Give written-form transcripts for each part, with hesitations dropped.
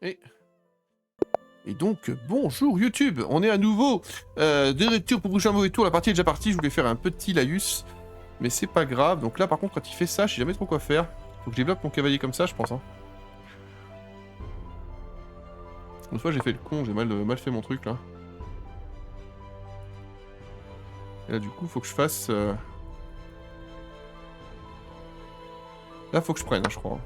Et... Et donc, bonjour YouTube, on est à nouveau de retour pour bouger un mauvais tour, la partie est déjà partie, je voulais faire un petit laïus, mais c'est pas grave. Donc là par contre quand il fait ça, je sais jamais trop quoi faire. Faut que je développe mon cavalier comme ça je pense. Hein. Une fois j'ai fait le con, j'ai mal fait mon truc là. Et là du coup faut que je fasse... Là faut que je prenne, hein, je crois.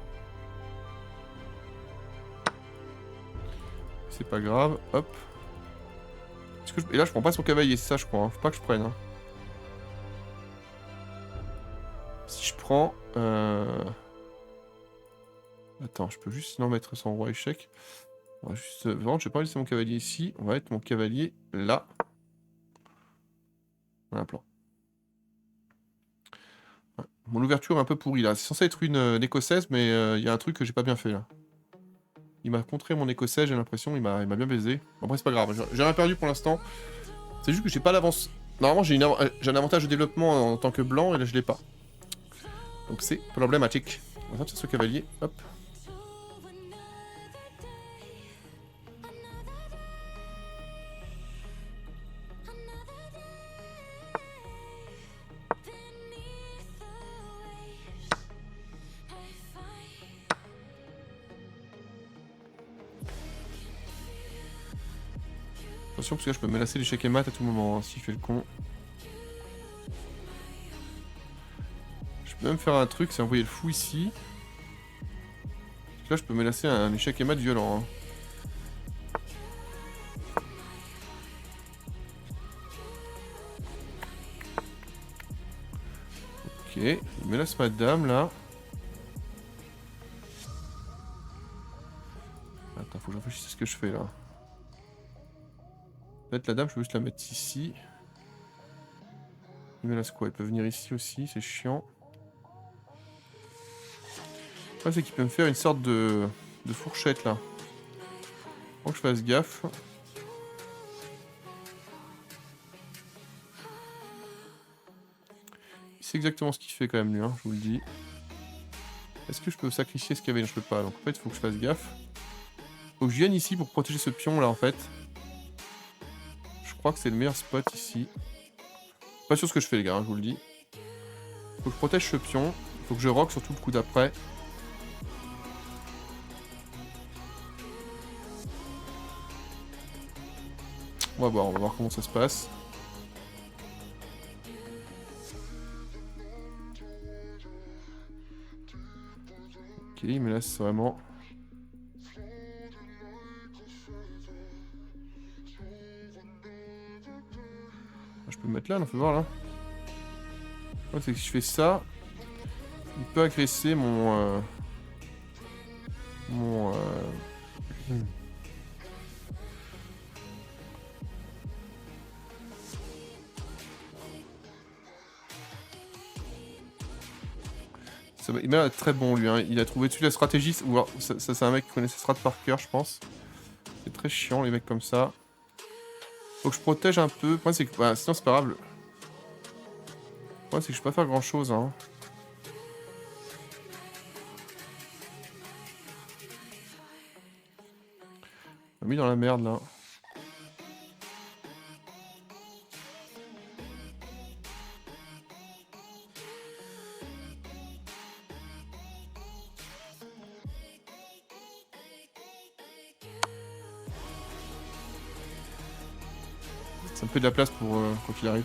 C'est pas grave, hop. Et là je prends pas son cavalier, c'est ça je crois, hein. Faut pas que je prenne. Hein. Si je prends... Attends, je peux juste non mettre son roi échec. On va juste... Vraiment, je vais pas laisser mon cavalier ici, on va mettre mon cavalier là. Voilà un plan. Ouais. Mon ouverture est un peu pourrie là. C'est censé être une écossaise, mais il y a un truc que j'ai pas bien fait là. Il m'a contré mon écossais, j'ai l'impression, il m'a bien baisé. Bon, après, c'est pas grave, j'ai rien perdu pour l'instant. C'est juste que j'ai pas l'avance. Normalement, j'ai un avantage de développement en tant que blanc, et là, je l'ai pas. Donc, c'est problématique. On va sortir ce cavalier, hop. Attention, parce que là, je peux menacer l'échec et mat à tout moment, hein, s'il fait le con. Je peux même faire un truc, c'est envoyer le fou ici. Parce que là, je peux menacer un échec et mat violent. Hein. Ok, il menace ma dame, là. Attends, faut que je réfléchisse à ce que je fais, là. Peut-être la dame, je peux juste la mettre ici. Il menace quoi? Il peut venir ici aussi, c'est chiant. Le c'est qu'il peut me faire une sorte de fourchette là. Faut que je fasse gaffe. Il sait exactement ce qu'il fait quand même lui, hein, je vous le dis. Est-ce que je peux sacrifier ce cavalier? Je peux pas, donc en fait il faut que je fasse gaffe. Faut que je vienne ici pour protéger ce pion là en fait. Je crois que c'est le meilleur spot ici. Pas sûr ce que je fais les gars, hein, je vous le dis. Faut que je protège ce pion. Faut que je rock surtout le coup d'après. On va voir comment ça se passe. Ok, il me laisse vraiment. Je peux me mettre là, on peut voir là. Ouais, c'est que si je fais ça, il peut agresser mon... Il m'a l'air très bon lui, hein. Il a trouvé dessus la stratégie, ou alors, ça c'est un mec qui connaît ses strats par cœur je pense. C'est très chiant les mecs comme ça. Faut que je protège un peu, le problème c'est que, bah, sinon c'est pas grave. Le problème c'est que je peux pas faire grand chose hein. On m'a mis dans la merde là. Ça me fait de la place pour quoi qu'il arrive.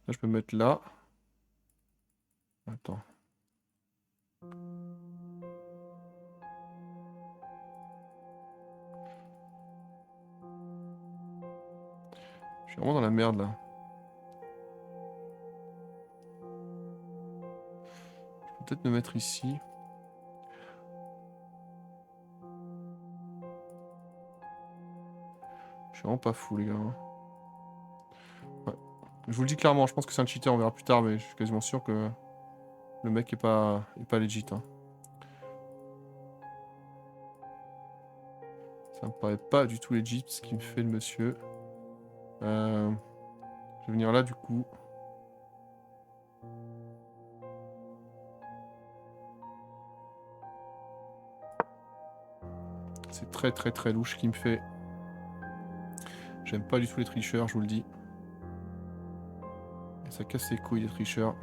Là je peux me mettre là. Attends. Je suis vraiment dans la merde là. Je peux peut-être me mettre ici. Je suis vraiment pas fou les gars. Ouais. Je vous le dis clairement, je pense que c'est un cheater, on verra plus tard, mais je suis quasiment sûr que le mec est pas legit. Hein. Ça me paraît pas du tout legit ce qu'il me fait le monsieur. Je vais venir là du coup. C'est très très très louche ce qu'il me fait. J'aime pas du tout les tricheurs, je vous le dis. Et ça casse les couilles les tricheurs.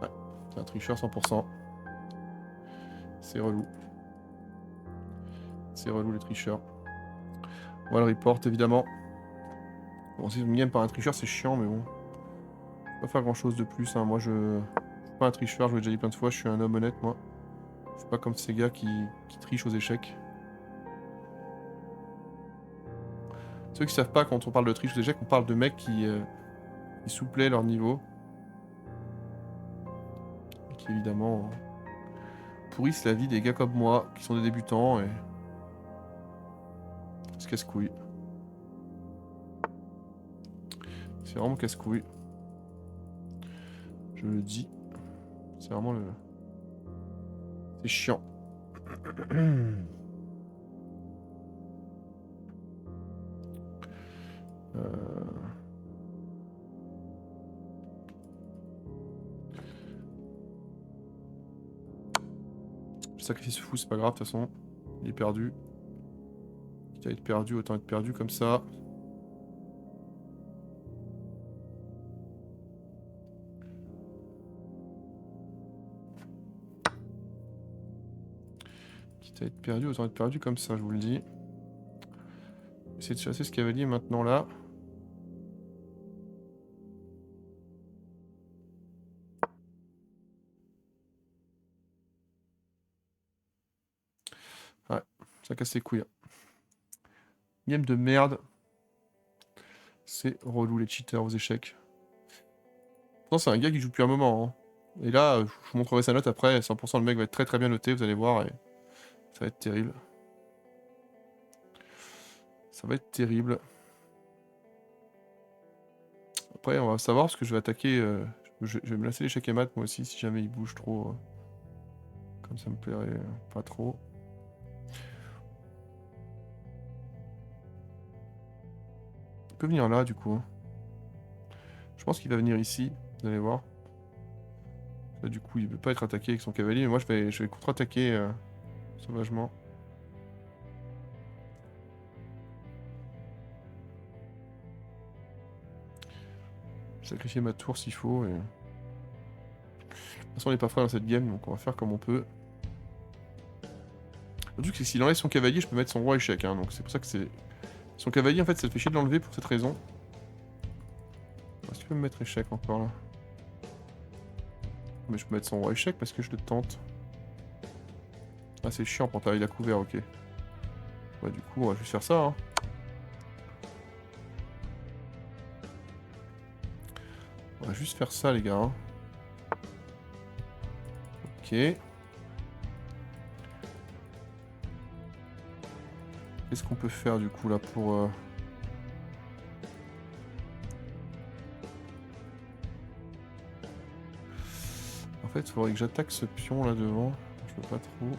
Ouais, c'est un tricheur 100%. C'est relou. C'est relou les tricheurs. On va le report évidemment. Bon, si une game par un tricheur c'est chiant mais bon. Je peux pas faire grand chose de plus. Hein. Moi je suis pas un tricheur, je vous l'ai déjà dit plein de fois, je suis un homme honnête moi. Je suis pas comme ces gars qui trichent aux échecs. Ceux qui savent pas, quand on parle de triche aux échecs, on parle de mecs qui souplaient leur niveau. Et qui évidemment pourrissent la vie des gars comme moi, qui sont des débutants et... C'est casse-couille. C'est vraiment casse-couille. Je le dis. C'est vraiment le... C'est chiant. Je sacrifie ce fou, c'est pas grave, de toute façon. Il est perdu. Quitte à être perdu, autant être perdu comme ça. Quitte à être perdu, autant être perdu comme ça, je vous le dis. Essayez de chasser ce cavalier maintenant là. Ouais, ça casse les couilles. Game de merde. C'est relou les cheaters aux échecs. Non, c'est un gars qui joue depuis un moment. Hein. Et là, je vous montrerai sa note après. 100% le mec va être très très bien noté, vous allez voir. Et ça va être terrible. Ça va être terrible. Après, on va savoir parce que je vais attaquer. Je vais me lasser l'échec et mat moi aussi si jamais il bouge trop. Comme ça me plairait pas trop. Il peut venir là du coup. Hein. Je pense qu'il va venir ici. Vous allez voir. Là, du coup, il ne peut pas être attaqué avec son cavalier. Mais moi, je vais contre-attaquer sauvagement. Sacrifier ma tour s'il faut. Et... De toute façon, on n'est pas frais dans cette game, donc on va faire comme on peut. Le truc, c'est que s'il enlève son cavalier, je peux mettre son roi échec. Hein, donc c'est pour ça que c'est... Son cavalier, en fait, ça le fait chier de l'enlever pour cette raison. Est-ce qu'il peut me mettre échec encore là? Mais je peux mettre son roi échec parce que je le tente. Ah, c'est chiant pour il a couvert, ok. Ouais, du coup, on va juste faire ça. Hein. On va juste faire ça, les gars. Hein. Ok. Qu'est-ce qu'on peut faire du coup là pour... En fait, il faudrait que j'attaque ce pion là devant. Je peux pas trop.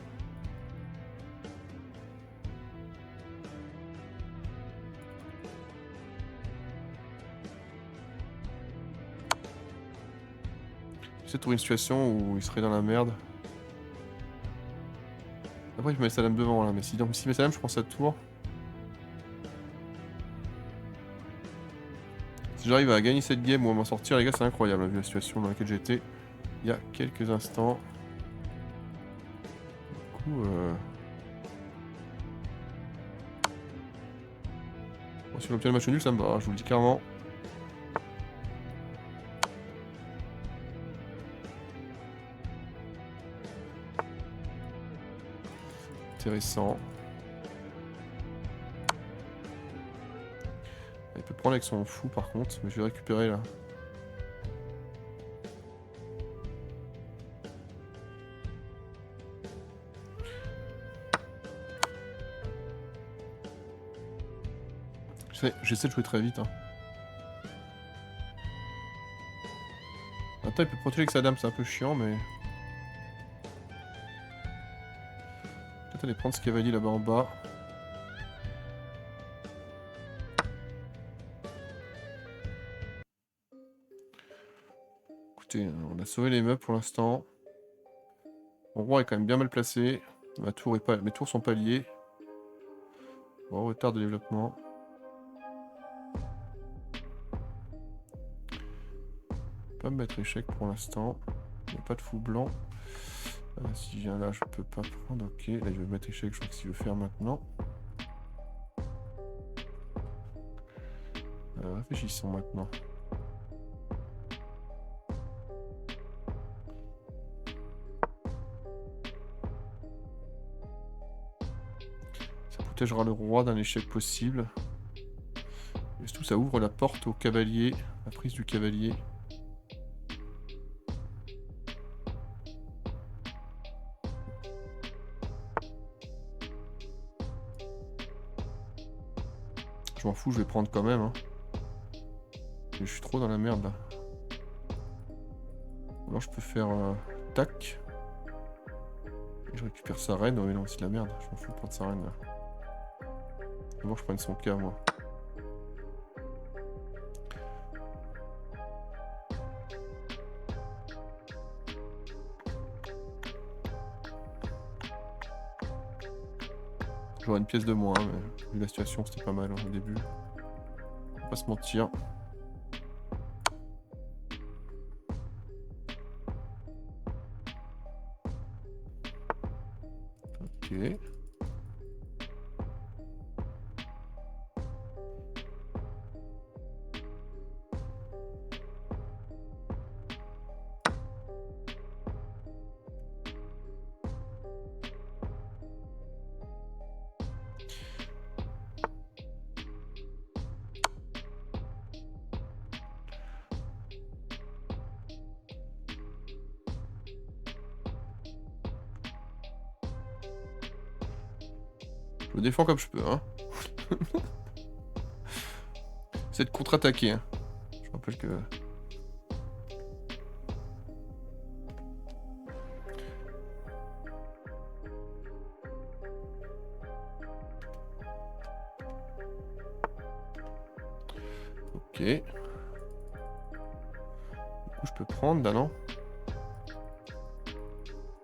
J'essaie de trouver une situation où il serait dans la merde. Après, je mets Salam devant là, mais si je mets Salam, je prends sa tour. Si j'arrive à gagner cette game ou à m'en sortir, les gars, c'est incroyable, vu la situation dans laquelle j'étais il y a quelques instants. Du coup, bon, si on obtient le match nul, ça me va, je vous le dis clairement. Intéressant. Il peut prendre avec son fou par contre, mais je vais récupérer là. J'essaie de jouer très vite. Hein. Attends, il peut protéger avec sa dame, c'est un peu chiant, mais... Peut-être aller prendre ce cavalier là-bas en bas. écoutez, on a sauvé les meubles pour l'instant. Mon roi est quand même bien mal placé. Mes tours sont pas liées. Bon, retard de développement. Pas me mettre échec pour l'instant. Il n'y a pas de fou blanc. Si je viens là, je peux pas prendre. Ok, là il veut mettre échec, je vois ce qu'il veut faire maintenant. Réfléchissons maintenant. Ça protégera le roi d'un échec possible. Et surtout, ça ouvre la porte au cavalier, la prise du cavalier. Je m'en fous, je vais prendre quand même. Hein. Mais je suis trop dans la merde là. Alors je peux faire tac. Et je récupère sa reine. Oh mais non, c'est de la merde. Je m'en fous de prendre sa reine là. D'abord je prenne son cas moi. J'aurais une pièce de moins, mais vu la situation c'était pas mal hein, au début. On va pas se mentir. Ok. Je me défends comme je peux, hein. C'est de contre-attaquer, hein. Je rappelle que... Ok. Du coup, je peux prendre, là, non?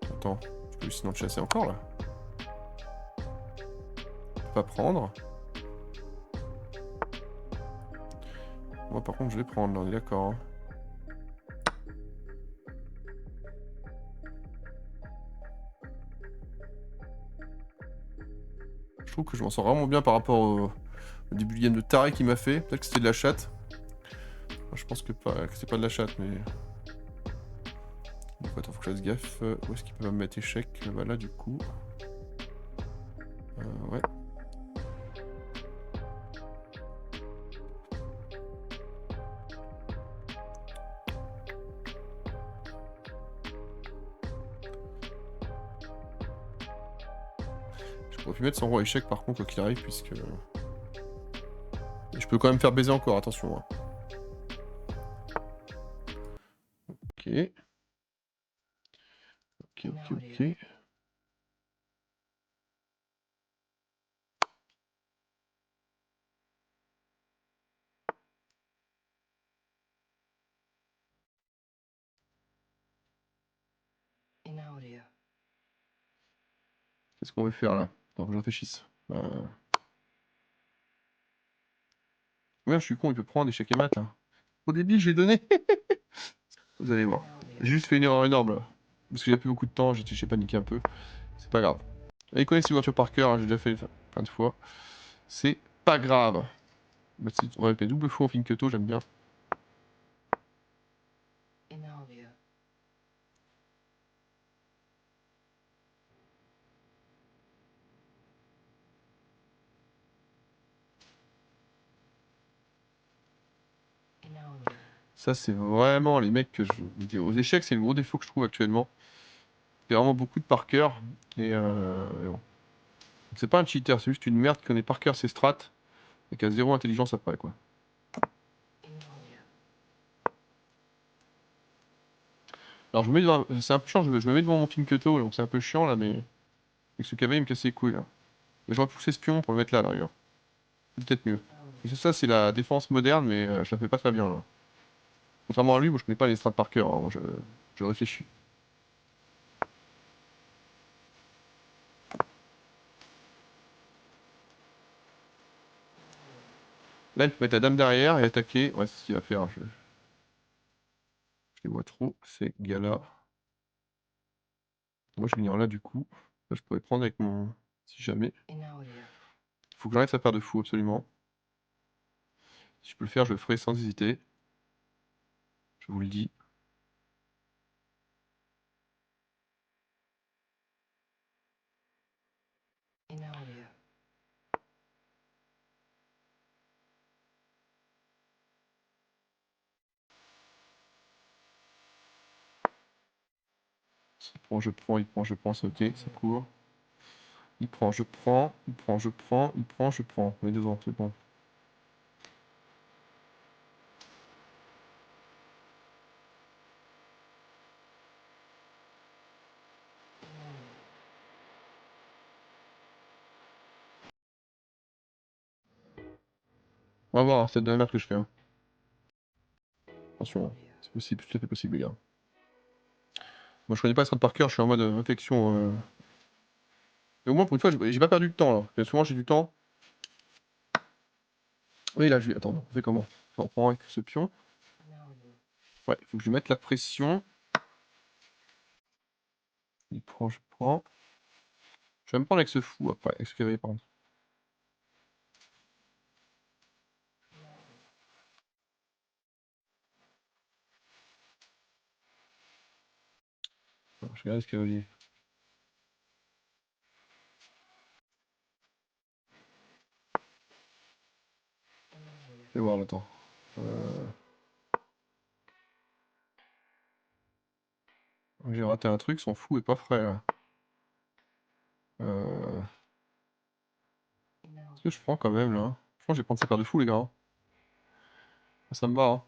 Attends, je peux sinon le chasser encore, là. Je peux pas prendre. Moi, par contre, je vais prendre, là, on est d'accord, hein. Je trouve que je m'en sors vraiment bien par rapport au début du game de taré qu'il m'a fait. Peut-être que c'était de la chatte. Enfin, je pense que c'est pas de la chatte, mais... Du coup, attends, faut que je fasse gaffe. Où est-ce qu'il peut me mettre échec? Bah là, du coup... ouais. Je pourrais plus mettre son roi échec, par contre, quoi qu'il arrive, puisque... Et je peux quand même faire baiser encore, attention. Hein. Ok. Ok. Qu'est-ce qu'on veut faire, là? Attends, que je réfléchisse. Ouais, je suis con, il peut prendre échec et mat, là. Au début, j'ai donné. Vous allez voir. J'ai juste fait une erreur énorme, là. Parce que j'ai plus beaucoup de temps, j'ai paniqué un peu. C'est pas grave. Il connaît ces ouvertures par cœur, hein, j'ai déjà fait plein de fois. C'est pas grave. Bah, on va mettre double fou en Finketo, j'aime bien. Ça, c'est vraiment les mecs que je... Aux échecs, c'est le gros défaut que je trouve actuellement. Il y a vraiment beaucoup de par cœur. Et bon. C'est pas un cheater, c'est juste une merde qui connaît par cœur ses strats. Et qui a zéro intelligence après, quoi. Alors, je me mets devant... C'est un peu chiant, je me mets devant mon Finketo, donc c'est un peu chiant, là, mais... Avec ce cavalier, il me casse les couilles, là. Mais j'aurais poussé espion pour le mettre là, d'ailleurs. C'est peut-être mieux. Et ça, c'est la défense moderne, mais je la fais pas très bien, là. Contrairement à lui, moi je connais pas les strats par cœur, hein, moi, je réfléchis. Là, il peut mettre la dame derrière et attaquer. Ouais, c'est ce qu'il va faire. Je les vois trop, ces gars-là. Moi, je vais venir là, du coup. Là, je pourrais prendre avec mon... Si jamais. Faut que j'arrête sa paire de fous, absolument. Si je peux le faire, je le ferai sans hésiter. Je vous le dis. Il prend, je prends, il prend, je prends, c'est ok, ça court. Il prend, je prends, il prend, je prends, il prend, je prends. On est devant, c'est bon. On va voir, hein, c'est de la merde que je fais. Hein. Attention, hein. C'est possible, tout à fait possible, les gars. Moi, je connais pas Strad par cœur, je suis en mode infection. Mais au moins, pour une fois, j'ai pas perdu de temps, là. Parce que souvent, j'ai du temps. Oui, là, je vais... Attends, on fait comment? On prend avec ce pion. Ouais, il faut que je lui mette la pression. Il prend, je prends. Je vais me prendre avec ce fou après, avec ce cavalier, par contre. Je regarde ce cavalier. Je vais voir, là, attends. J'ai raté un truc, son fou est pas frais, là. Est-ce que je prends quand même, là? Je pense que je vais prendre sa paire de fous, les gars. Hein. Ça me va, hein.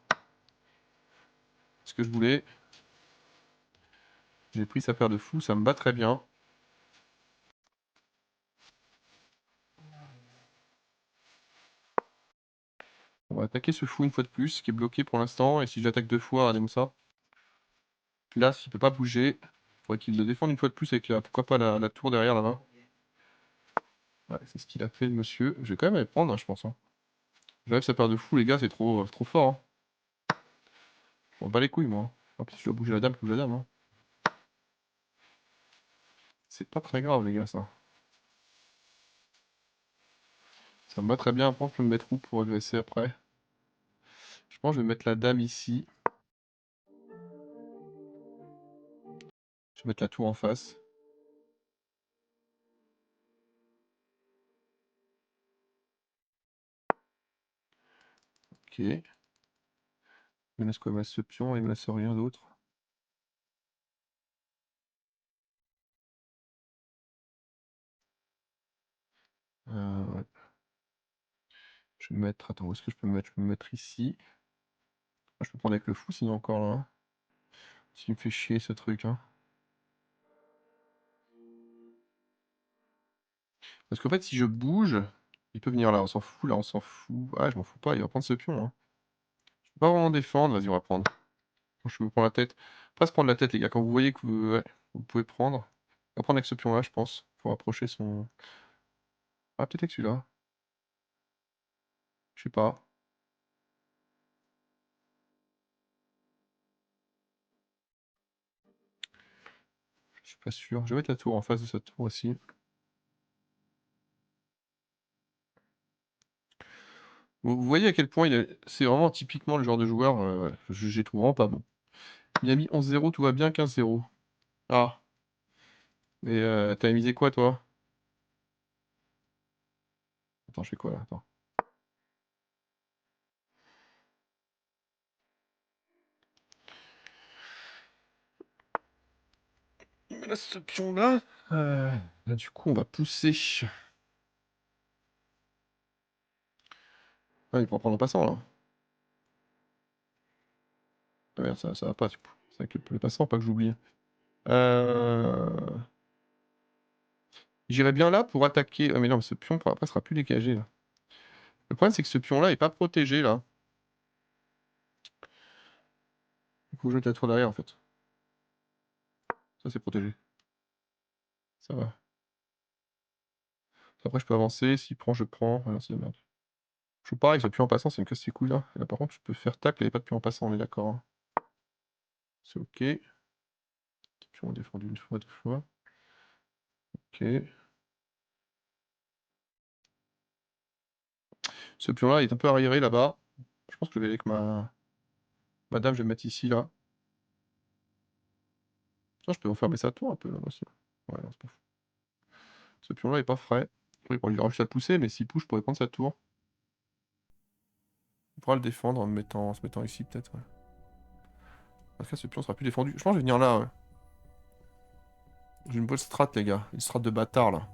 Ce que je voulais. J'ai pris sa paire de fous, ça me va très bien. On va attaquer ce fou une fois de plus, qui est bloqué pour l'instant. Et si j'attaque deux fois, regardez-moi ça. Là, s'il peut pas bouger, faudrait qu'il le défende une fois de plus avec la, pourquoi pas la tour derrière là-bas. Ouais, c'est ce qu'il a fait, le monsieur. Je vais quand même aller prendre, hein, je pense. Hein. J'arrive sa paire de fous, les gars, c'est trop fort. Hein. On bat les couilles, moi. Hein. En plus, si je dois bouger la dame, je bouge la dame. Hein. C'est pas très grave, les gars, ça. Ça me va très bien. Après, je peux me mettre où pour agresser après? Je pense que je vais mettre la dame ici. Je vais mettre la tour en face. Ok. Il me laisse quoi? Il me laisse ce pion et il me laisse rien d'autre. Ouais. Je vais me mettre... Attends, où est-ce que je peux me mettre? Je peux me mettre ici. Ah, je peux prendre avec le fou, sinon encore là. Hein. S'il me fait chier, ce truc, hein. Parce qu'en fait, si je bouge, il peut venir là. On s'en fout, là, on s'en fout. Ah, je m'en fous pas, il va prendre ce pion, hein. Je peux pas vraiment défendre. Vas-y, on va prendre. Je me prends la tête. Pas se prendre la tête, les gars. Quand vous voyez que ouais, vous pouvez prendre. On va prendre avec ce pion-là, je pense. Pour approcher son... Ah, peut-être avec celui-là. Je sais pas. Je suis pas sûr. Je vais mettre la tour en face de cette tour aussi. Vous voyez à quel point c'est vraiment typiquement le genre de joueur, j'ai trouvé vraiment pas bon. Il a mis 11-0, tout va bien, 15-0. Ah, mais t'as misé quoi toi? Attends, je fais quoi là? Attends. Il me laisse ce pion là. Là du coup on va pousser. Ah, il prend prendre en passant là. Ah merde, ça va pas du coup. C'est avec le passant, pas que j'oublie. Euh... J'irais bien là pour attaquer. Ah mais non, mais ce pion après sera plus dégagé là. Le problème c'est que ce pion là est pas protégé là. faut que je mette la tour derrière en fait. Ça c'est protégé. Ça va. Après je peux avancer, s'il prend, je prends. Voilà, c'est de la merde. Je joue pareil, avec le pion en passant, c'est une casse ses couilles là. Et là par contre, je peux faire tacle, il n'y a pas de pion en passant, on est d'accord. Hein. C'est ok. Pion défendu une fois, deux fois. Ok. Ce pion là il est un peu arriéré là-bas. Je pense que je vais avec ma dame, je vais le mettre ici là. Tiens, je peux enfermer sa tour un peu là aussi. Ouais, non, c'est pas fou. Ce pion là est pas frais. Oui, bon, il va réussir à le pousser, mais s'il pousse, je pourrais prendre sa tour. On pourra le défendre en se mettant ici peut-être. Ouais. Parce que ce pion sera plus défendu. Je pense que je vais venir là. Ouais. J'ai une bonne strat, les gars. Une strat de bâtard là.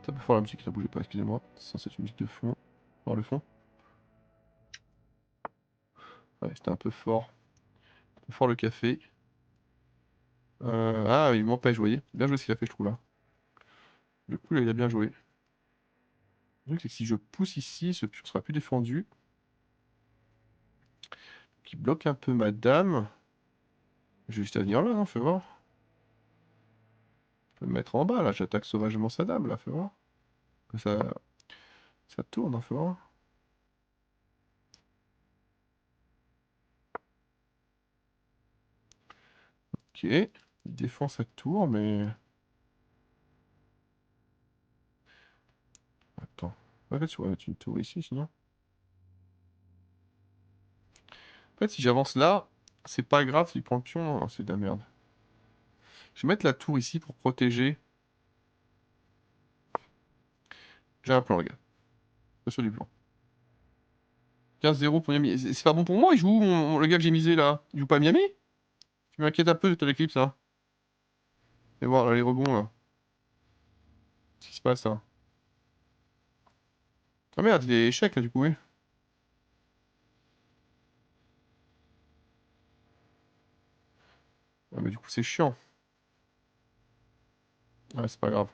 C'est un peu fort la musique, ça bougeait pas, excusez-moi. C'est censé être une musique de fond. Voir le fond. Ouais, c'était un peu fort. Un peu fort le café. Ah, il m'empêche, vous voyez. Bien joué ce qu'il a fait, je trouve là. Du coup, il a bien joué. Le truc, c'est que si je pousse ici, ce pion sera plus défendu. Qui bloque un peu ma dame. J'ai juste à venir là, non, fais voir. Je peux me mettre en bas là, j'attaque sauvagement sa dame là, fais voir. Que ça tourne, hein, fais voir. Ok, il défend sa tour, mais... Attends. En fait, je pourrais mettre une tour ici, sinon. En fait, si j'avance là, c'est pas grave s'il prend le pion, hein, c'est de la merde. Je vais mettre la tour ici pour protéger. J'ai un plan, les gars. Pas sur du plan. 15-0 pour Miami. C'est pas bon pour moi, il joue où, le gars que j'ai misé là? Il joue pas à Miami? Je m'inquiète un peu de l'éclipse, là. Et voir là, les rebonds, là. Qu'est-ce qui se passe, là? Ah merde, il est échec, là, du coup, oui. Ah, mais du coup, c'est chiant. Ouais, c'est pas grave.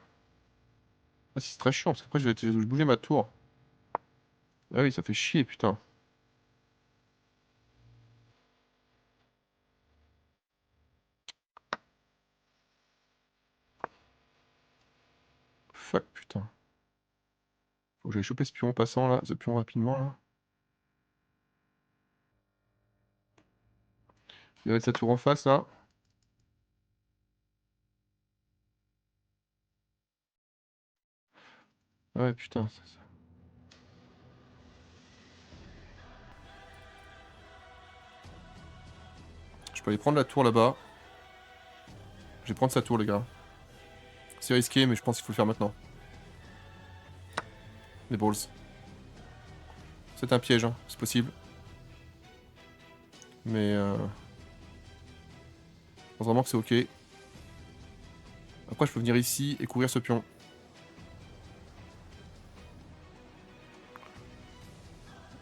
Ah, si, c'est très chiant, parce qu'après, je vais bouger ma tour. Ah oui, ça fait chier, putain. Fuck, putain. Faut que j'aille choper ce pion en passant, là. Ce pion rapidement, là. Il va mettre sa tour en face, là. Ouais, putain. Je peux aller prendre la tour, là-bas. Je vais prendre sa tour, les gars. C'est risqué, mais je pense qu'il faut le faire maintenant. Les balls. C'est un piège, hein. C'est possible. Mais je pense vraiment que c'est ok. Après, je peux venir ici et couvrir ce pion.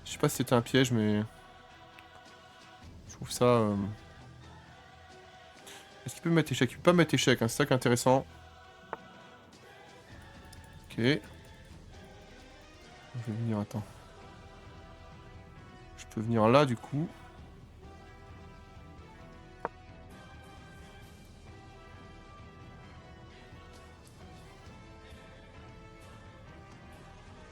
Je sais pas si c'était un piège, mais... Je trouve ça... Est-ce qu'il peut me mettre échec? Il peut pas me mettre échec, hein. C'est ça qui est intéressant. Ok. Je vais venir, attends. Je peux venir là, du coup.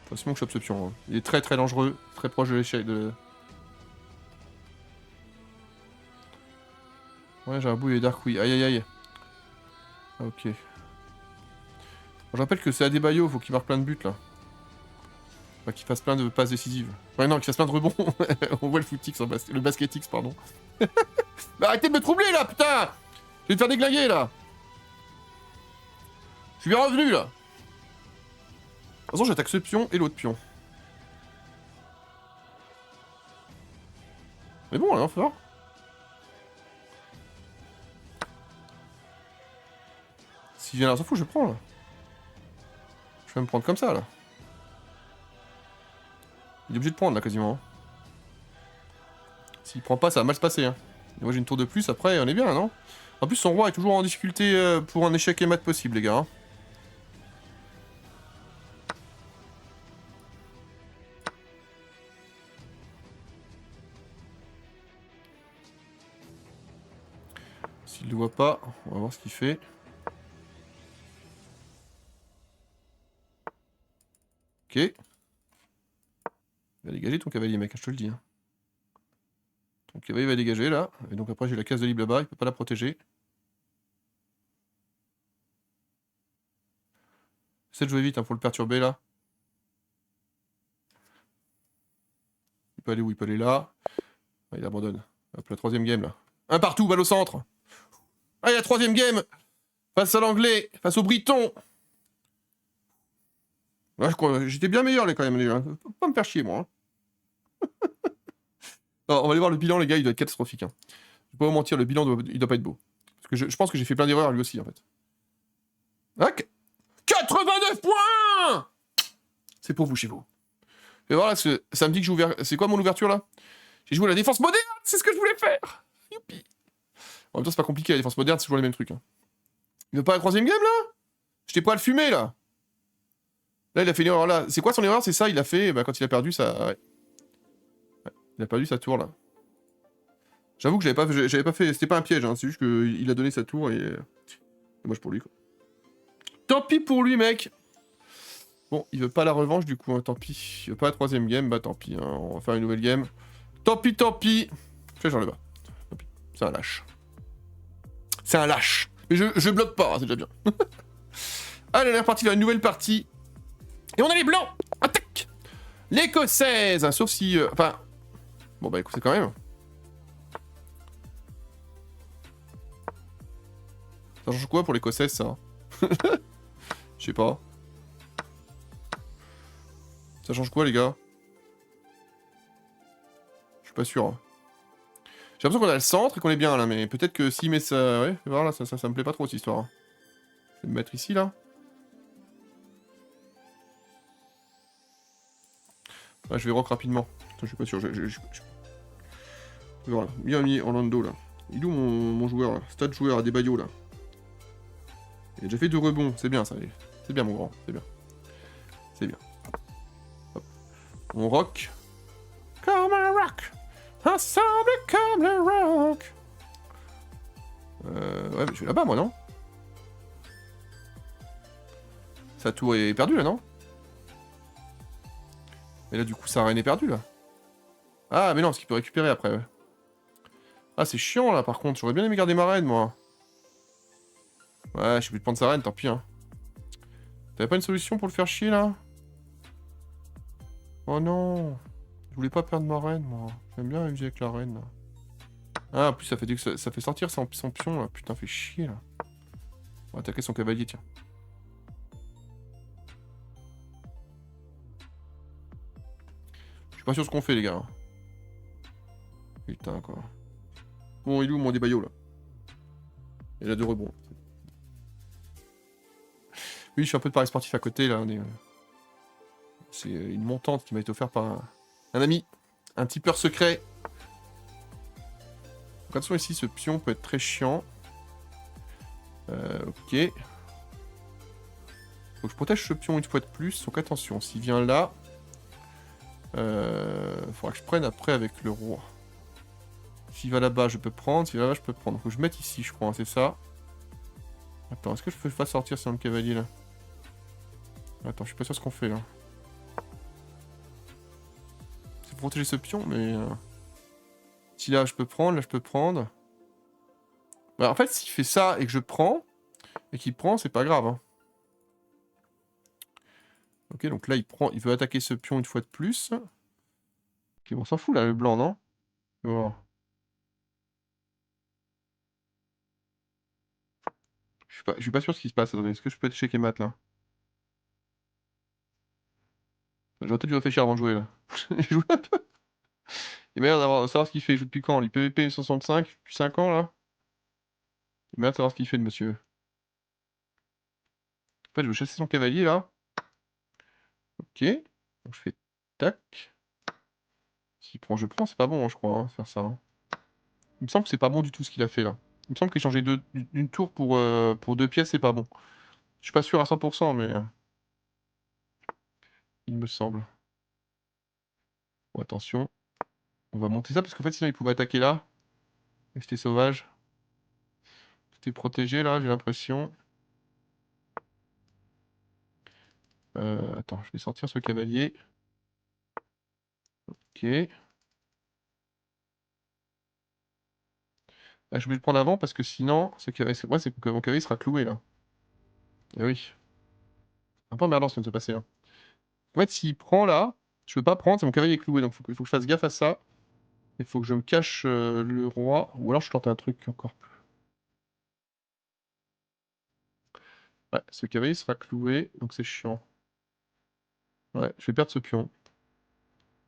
Faut absolument que je chope ce pion. Hein. Il est très très dangereux, très proche de l'échec. Ouais, j'ai un bout et Dark oui. Aïe aïe aïe. Ah, ok. Bon, je rappelle que c'est Adebayo, faut qu'il marque plein de buts là. Enfin, qu'il fasse plein de passes décisives. Ouais, non, qu'il fasse plein de rebonds. On voit le footix, le basketix, pardon. Mais arrêtez de me troubler là, putain! Je vais te faire déglinguer là! Je suis bien revenu là! De toute façon, j'attaque ce pion et l'autre pion. Mais bon, là, on fait voir. S'il vient là, s'en fout, je prends là. Je vais me prendre comme ça là. Il est obligé de prendre là quasiment. Hein. S'il prend pas, ça va mal se passer. Hein. Et moi j'ai une tour de plus, après on est bien, non? En plus, son roi est toujours en difficulté pour un échec et mat possible, les gars. Hein. S'il le voit pas, on va voir ce qu'il fait. Ok. Il va dégager ton cavalier, mec, je te le dis. Hein. Ton cavalier va dégager, là. Et donc après, j'ai la case de libre là-bas, il peut pas la protéger. Essaie de jouer vite, hein, pour le perturber, là. Il peut aller où? Il peut aller là. Ah, il abandonne. Hop, la troisième game, là. Un partout, balle au centre. Ah, il y a la troisième game. Face à l'anglais, face au briton. Ouais, j'étais bien meilleur, là, quand même. Hein. Faut pas me faire chier, moi. Hein. Non, on va aller voir le bilan, les gars, il doit être catastrophique. Hein. Je vais pas vous mentir, le bilan, il doit pas être beau. Parce que je pense que j'ai fait plein d'erreurs, lui aussi, en fait. Ah, 89 points. C'est pour vous, chez vous. Et voilà, ça me dit que j'ai ouvert... C'est quoi mon ouverture, là? J'ai joué la défense moderne, c'est ce que je voulais faire. Youpi. En même temps, c'est pas compliqué, la défense moderne, c'est toujours les mêmes trucs. Hein. Il veut pas la troisième game, là? Je t'ai pas à le fumer, là. Là, il a fait une erreur, là. C'est quoi son erreur? C'est ça, il a fait... Bah, quand il a perdu, ça... Ouais. Il a perdu sa tour, là. J'avoue que j'avais pas fait... C'était pas un piège, hein. C'est juste qu'il a donné sa tour et... Dommage pour lui, quoi. Tant pis pour lui, mec. Bon, il veut pas la revanche, du coup, hein. Tant pis. Il veut pas la troisième game, bah tant pis. Hein. On va faire une nouvelle game. Tant pis, tant pis. Fais genre le bas. Tant pis. C'est un lâche. C'est un lâche. Mais je bloque pas, hein, c'est déjà bien. Allez, on est reparti vers une nouvelle partie. Et on a les blancs. Attaque. L'écossaise. Hein, sauf si... Enfin... Bon, bah écoutez quand même. Ça change quoi pour l'écossaise, ça? Je sais pas. Ça change quoi, les gars? Je suis pas sûr. Hein. J'ai l'impression qu'on a le centre et qu'on est bien, là. Mais peut-être que s'il met ça... Ouais, voilà, ça me plaît pas trop, cette histoire. Hein. Je vais me mettre ici, là. Ouais, je vais rock rapidement. Attends, je suis pas sûr. Voilà, bien mis Orlando, là. Il est où mon joueur, là? Stade joueur à des baillots, là. Il a déjà fait 2 rebonds, c'est bien ça. C'est bien mon grand, c'est bien. C'est bien. Hop. On rock. Comme un rock. Ensemble comme le rock. Ouais, mais je vais là-bas moi, non? Sa tour est perdue là, non? Mais là du coup sa reine est perdue là. Ah mais non, parce qu'il peut récupérer après. Ouais. Ah c'est chiant là par contre, j'aurais bien aimé garder ma reine moi. Ouais, je vais plus prendre sa reine, tant pis hein. T'avais pas une solution pour le faire chier là? Oh non. Je voulais pas perdre ma reine moi. J'aime bien amuser avec la reine là. Ah en plus ça fait sortir son pion là. Putain, fait chier là. On va attaquer son cavalier, tiens. Je suis pas sûr de ce qu'on fait les gars. Putain quoi. Bon, il est où mon débaillot là? Il a 2 rebonds. Oui, je fais un peu de paris sportif à côté là. C'est une montante qui m'a été offerte par un ami. Un tipeur secret. Donc attention ici, ce pion peut être très chiant. Ok. Faut que je protège ce pion une fois de plus. Donc attention, s'il vient là... faudra que je prenne après avec le roi. S'il va là-bas, je peux prendre. S'il va là-bas, je peux prendre. Faut que je mette ici, je crois, hein, c'est ça. Attends, est-ce que je peux pas sortir sur le cavalier, là? Attends, je suis pas sûr de ce qu'on fait, là. C'est pour protéger ce pion, mais... Si là, je peux prendre, là, je peux prendre. Bah, en fait, s'il fait ça et que je prends, et qu'il prend, c'est pas grave, hein. Ok, donc là, il veut attaquer ce pion une fois de plus. Ok, on s'en fout, là, le blanc, non? Bon. Je suis pas sûr de ce qui se passe. Attendez, est-ce que je peux être chez Kemat, là? J'aurais peut-être dû réfléchir avant de jouer, là. J'ai joué un peu. Et merde, savoir ce qu'il fait. Il joue depuis quand? Il PVP 65, depuis 5 ans, là? Et merde, savoir ce qu'il fait, le monsieur. En fait, je veux chasser son cavalier, là. Ok. Donc, je fais tac. S'il prend, je prends. C'est pas bon, hein, je crois, hein, faire ça. Hein. Il me semble que c'est pas bon du tout, ce qu'il a fait, là. Il me semble qu'échanger une tour pour 2 pièces, c'est pas bon. Je suis pas sûr à 100%, mais... il me semble. Bon, attention. On va monter ça, parce qu'en fait, sinon, il pouvait attaquer là. Rester sauvage. Tout est protégé là, j'ai l'impression. Attends, je vais sortir ce cavalier. Ok. Ah, je vais le prendre avant parce que sinon, moi, c'est que mon cavalier sera cloué là. Eh oui. Un peu emmerdant ce qui vient de se passer là. En fait, s'il prend là, je peux pas prendre, c'est mon cavalier est cloué, donc faut que je fasse gaffe à ça. Il faut que je me cache le roi, ou alors je tente un truc encore. Ouais, ce cavalier sera cloué, donc c'est chiant. Ouais, je vais perdre ce pion.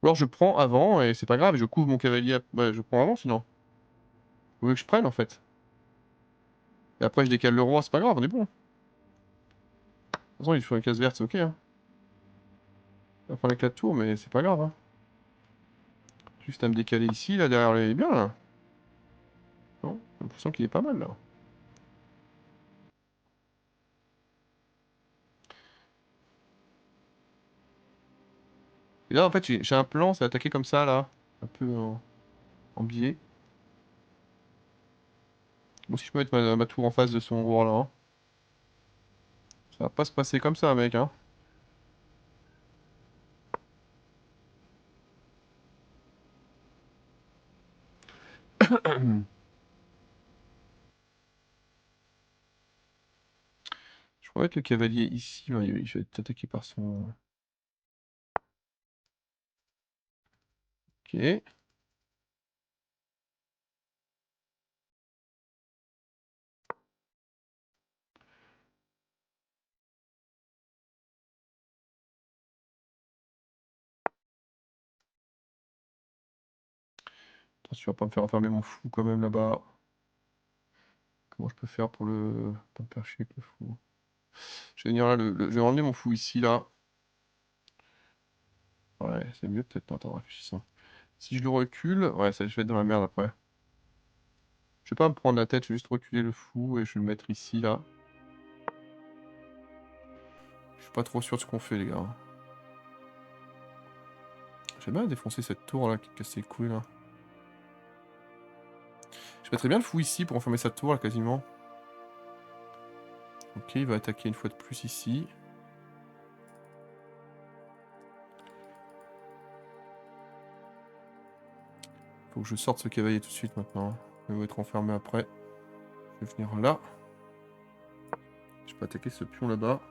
Ou alors je prends avant, et c'est pas grave, et je couvre mon cavalier. Ouais, je prends avant sinon. Vous voulez que je prenne en fait? Et après je décale le roi, c'est pas grave, on est bon. De toute façon, il faut une case verte, c'est ok. Hein. On va prendre avec la tour, mais c'est pas grave. Hein. Juste à me décaler ici, là derrière les biens là. Non, j'ai l'impression qu'il est pas mal là. Et là en fait j'ai un plan, c'est attaquer comme ça là. Un peu en biais. Bon si je peux mettre ma tour en face de son roi là. Hein. Ça va pas se passer comme ça mec hein. Je pourrais mettre le cavalier ici, ouais, je vais être attaqué par son... Ok. Attention à pas me faire enfermer mon fou quand même là-bas. Comment je peux faire pour le... pas me faire chier avec le fou. Je vais venir là, je vais emmener mon fou ici là. Ouais, c'est mieux peut-être. Non, attends, réfléchissant. Si je le recule, ouais, ça, je vais être dans la merde après. Je vais pas me prendre la tête, je vais juste reculer le fou et je vais le mettre ici là. Je suis pas trop sûr de ce qu'on fait les gars. J'aime bien défoncer cette tour là qui casse les couilles là. Je mettrais bien le fou ici pour enfermer sa tour là quasiment. Ok, il va attaquer une fois de plus ici. Faut que je sorte ce cavalier tout de suite maintenant. Il va être enfermé après. Je vais venir là. Je peux attaquer ce pion là-bas.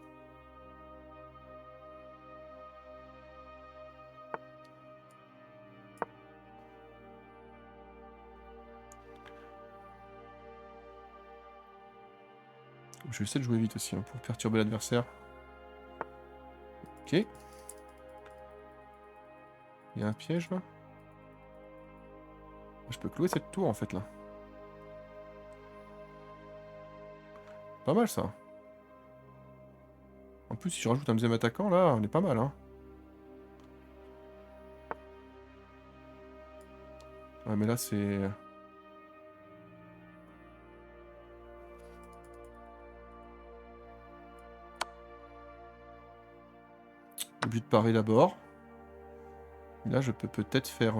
Je vais essayer de jouer vite aussi hein, pour perturber l'adversaire. Ok. Il y a un piège là. Je peux clouer cette tour en fait là. Pas mal ça. En plus si je rajoute un deuxième attaquant là, on est pas mal hein. Ouais mais là c'est... Le but de parer d'abord. Là je peux peut-être faire...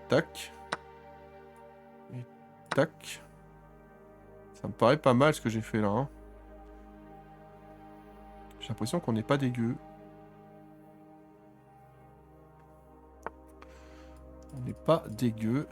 Tac. Et tac. Ça me paraît pas mal ce que j'ai fait là. Hein. J'ai l'impression qu'on n'est pas dégueu. On n'est pas dégueu.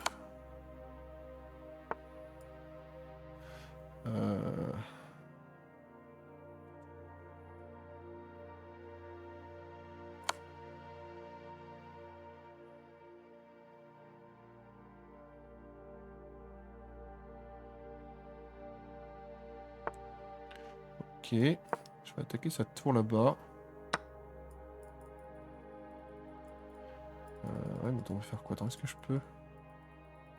Ok. Je vais attaquer sa tour là-bas. Ouais, mais attends, on va faire quoi? Attends, est-ce que je peux...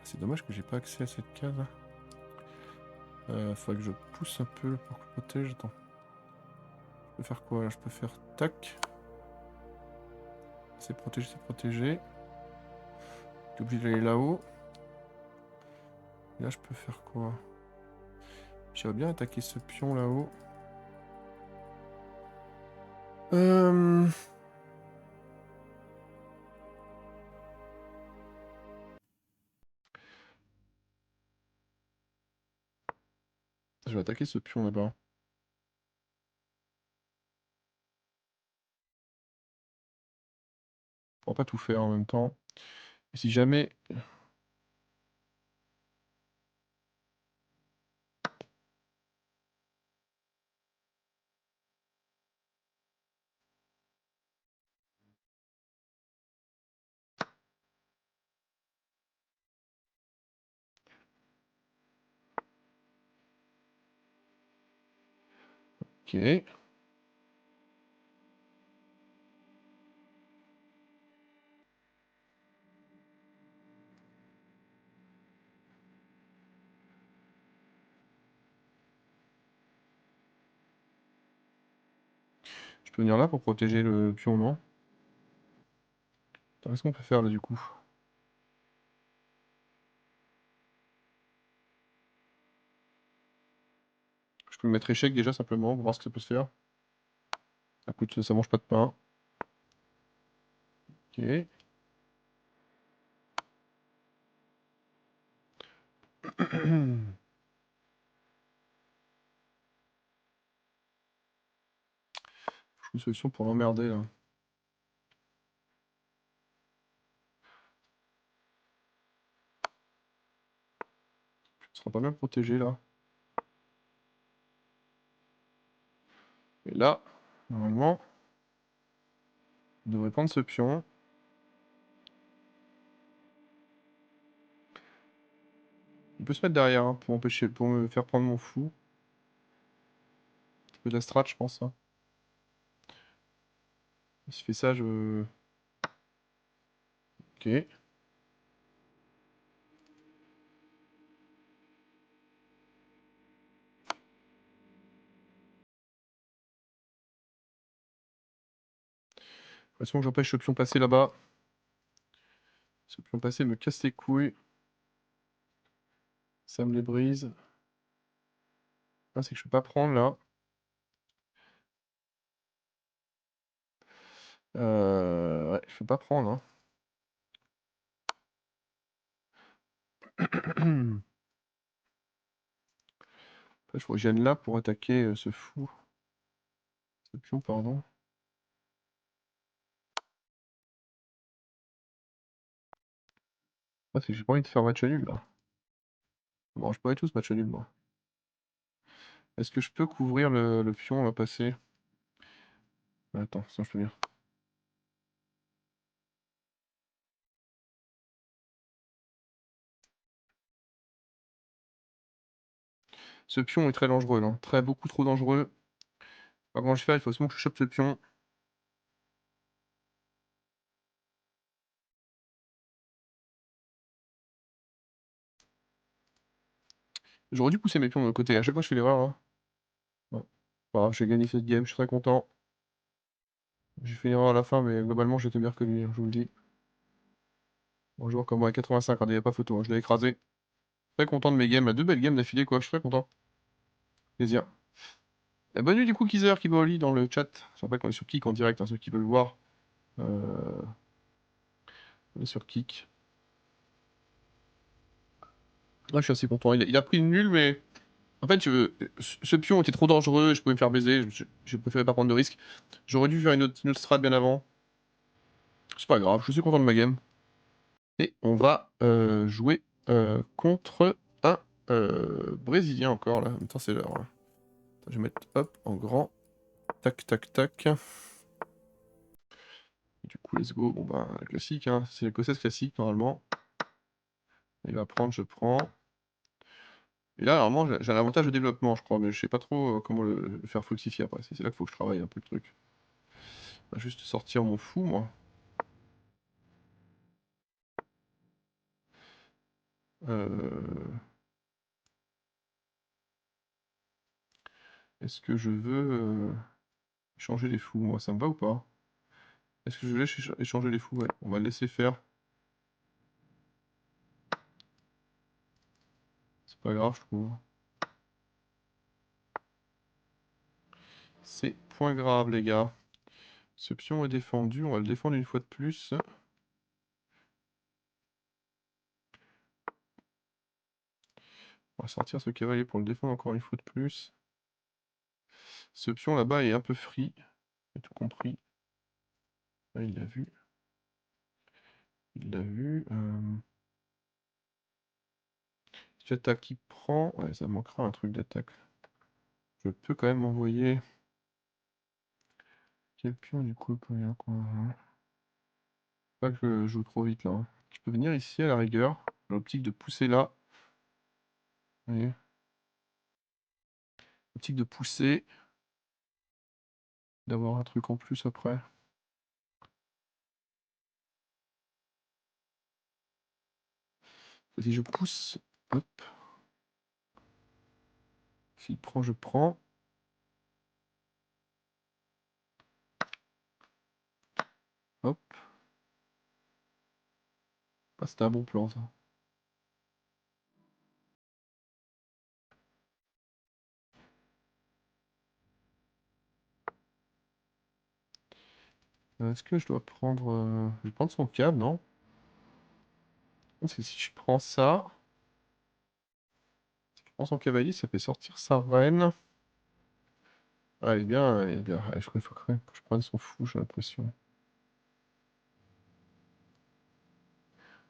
C'est dommage que j'ai pas accès à cette case. Faudrait que je pousse un peu pour que je protège. Attends. Je peux faire quoi là? Je peux faire tac. C'est protégé, c'est protégé. Je suis obligé d'aller là-haut. Là, je peux faire quoi? J'aimerais bien attaquer ce pion là-haut. Euh... je vais attaquer ce pion là-bas. On va pas tout faire en même temps. Et si jamais... Ok. Je peux venir là pour protéger le pion, non? Attends, qu'est-ce qu'on peut faire là du coup? Je peux le mettre échec déjà simplement pour voir ce que ça peut se faire. Écoute, ça mange pas de pain. Ok. Je trouve une solution pour l'emmerder là. Tu seras pas bien protégé là. Et là, normalement, on devrait prendre ce pion. Il peut se mettre derrière hein, pour empêcher, pour me faire prendre mon fou. Un peu de la strat, je pense. Hein. Si je fais ça, je... Ok. De toute façon, j'empêche ce pion passer là-bas. Ce pion passer me casse les couilles. Ça me les brise. Ah, c'est que je peux pas prendre là. Ouais, je peux pas prendre. Hein. Après, je faut que je vienne là pour attaquer ce fou. Ce pion, pardon. Ah, c'est que j'ai pas envie de faire match nul là. Bon, je pourrais tous match nul moi. Est-ce que je peux couvrir le pion à passer? Attends, sinon je peux venir. Ce pion est très dangereux là. Beaucoup trop dangereux. Alors, comment je fais? Il faut seulement que je chope ce pion. J'aurais dû pousser mes pions de l'autre côté. À chaque fois je fais l'erreur là. Ouais. Voilà, j'ai gagné cette game, je suis très content. J'ai fait une erreur à la fin, mais globalement j'étais meilleur que lui, hein, je vous le dis. Bon joueur comme moi à 85, il n'y a pas photo, hein, je l'ai écrasé. Très content de mes games, deux belles games d'affilée quoi, je suis très content. Plaisir. Et bonne nuit du coup Kizer qui va au lit dans le chat. Je rappelle qu'on est sur Kik en direct, hein, ceux qui veulent voir. On est sur Kik. Ah, je suis assez content. Il a pris une nulle, mais en fait, ce pion était trop dangereux, je pouvais me faire baiser, je préférais pas prendre de risques. J'aurais dû faire une autre strat bien avant. C'est pas grave, je suis content de ma game. Et on va jouer contre un Brésilien encore là. En même temps, c'est l'heure. Là. Je vais mettre hop en grand. Tac, tac, tac. Du coup, let's go. Bon, bah, classique, hein. C'est l'écossaise classique normalement. Il va prendre, je prends. Et là, normalement, j'ai un avantage de développement, je crois, mais je sais pas trop comment le faire fructifier après. C'est là qu'il faut que je travaille un peu le truc. Je vais juste sortir mon fou, moi. Euh, Est-ce que je veux échanger les fous, moi? Ça me va ou pas? Est-ce que je laisse échanger les fous? Ouais, on va le laisser faire. C'est pas grave, je trouve. C'est point grave, les gars. Ce pion est défendu, on va le défendre une fois de plus. On va sortir ce cavalier pour le défendre encore une fois de plus. Ce pion là-bas est un peu free. J'ai tout compris. Ah, il l'a vu. Il l'a vu. Si j'attaque, qui prend. Ouais, ça manquera un truc d'attaque. Je peux quand même envoyer. Quel pion du coup quand il y a quoi, hein. Pas que je joue trop vite là, hein. Je peux venir ici à la rigueur. L'optique de pousser là. Vous voyez. L'optique de pousser. D'avoir un truc en plus après. Si je pousse. Hop. S'il prend, je prends. Hop. Ah, c'était un bon plan ça. Est-ce que je dois prendre. Je vais prendre son câble, non? Parce que si je prends ça. Si je prends son cavalier, ça fait sortir sa reine. Ah, il est bien, il est bien. Ah, je crois qu'il faut quand même que je prenne son fou, j'ai l'impression.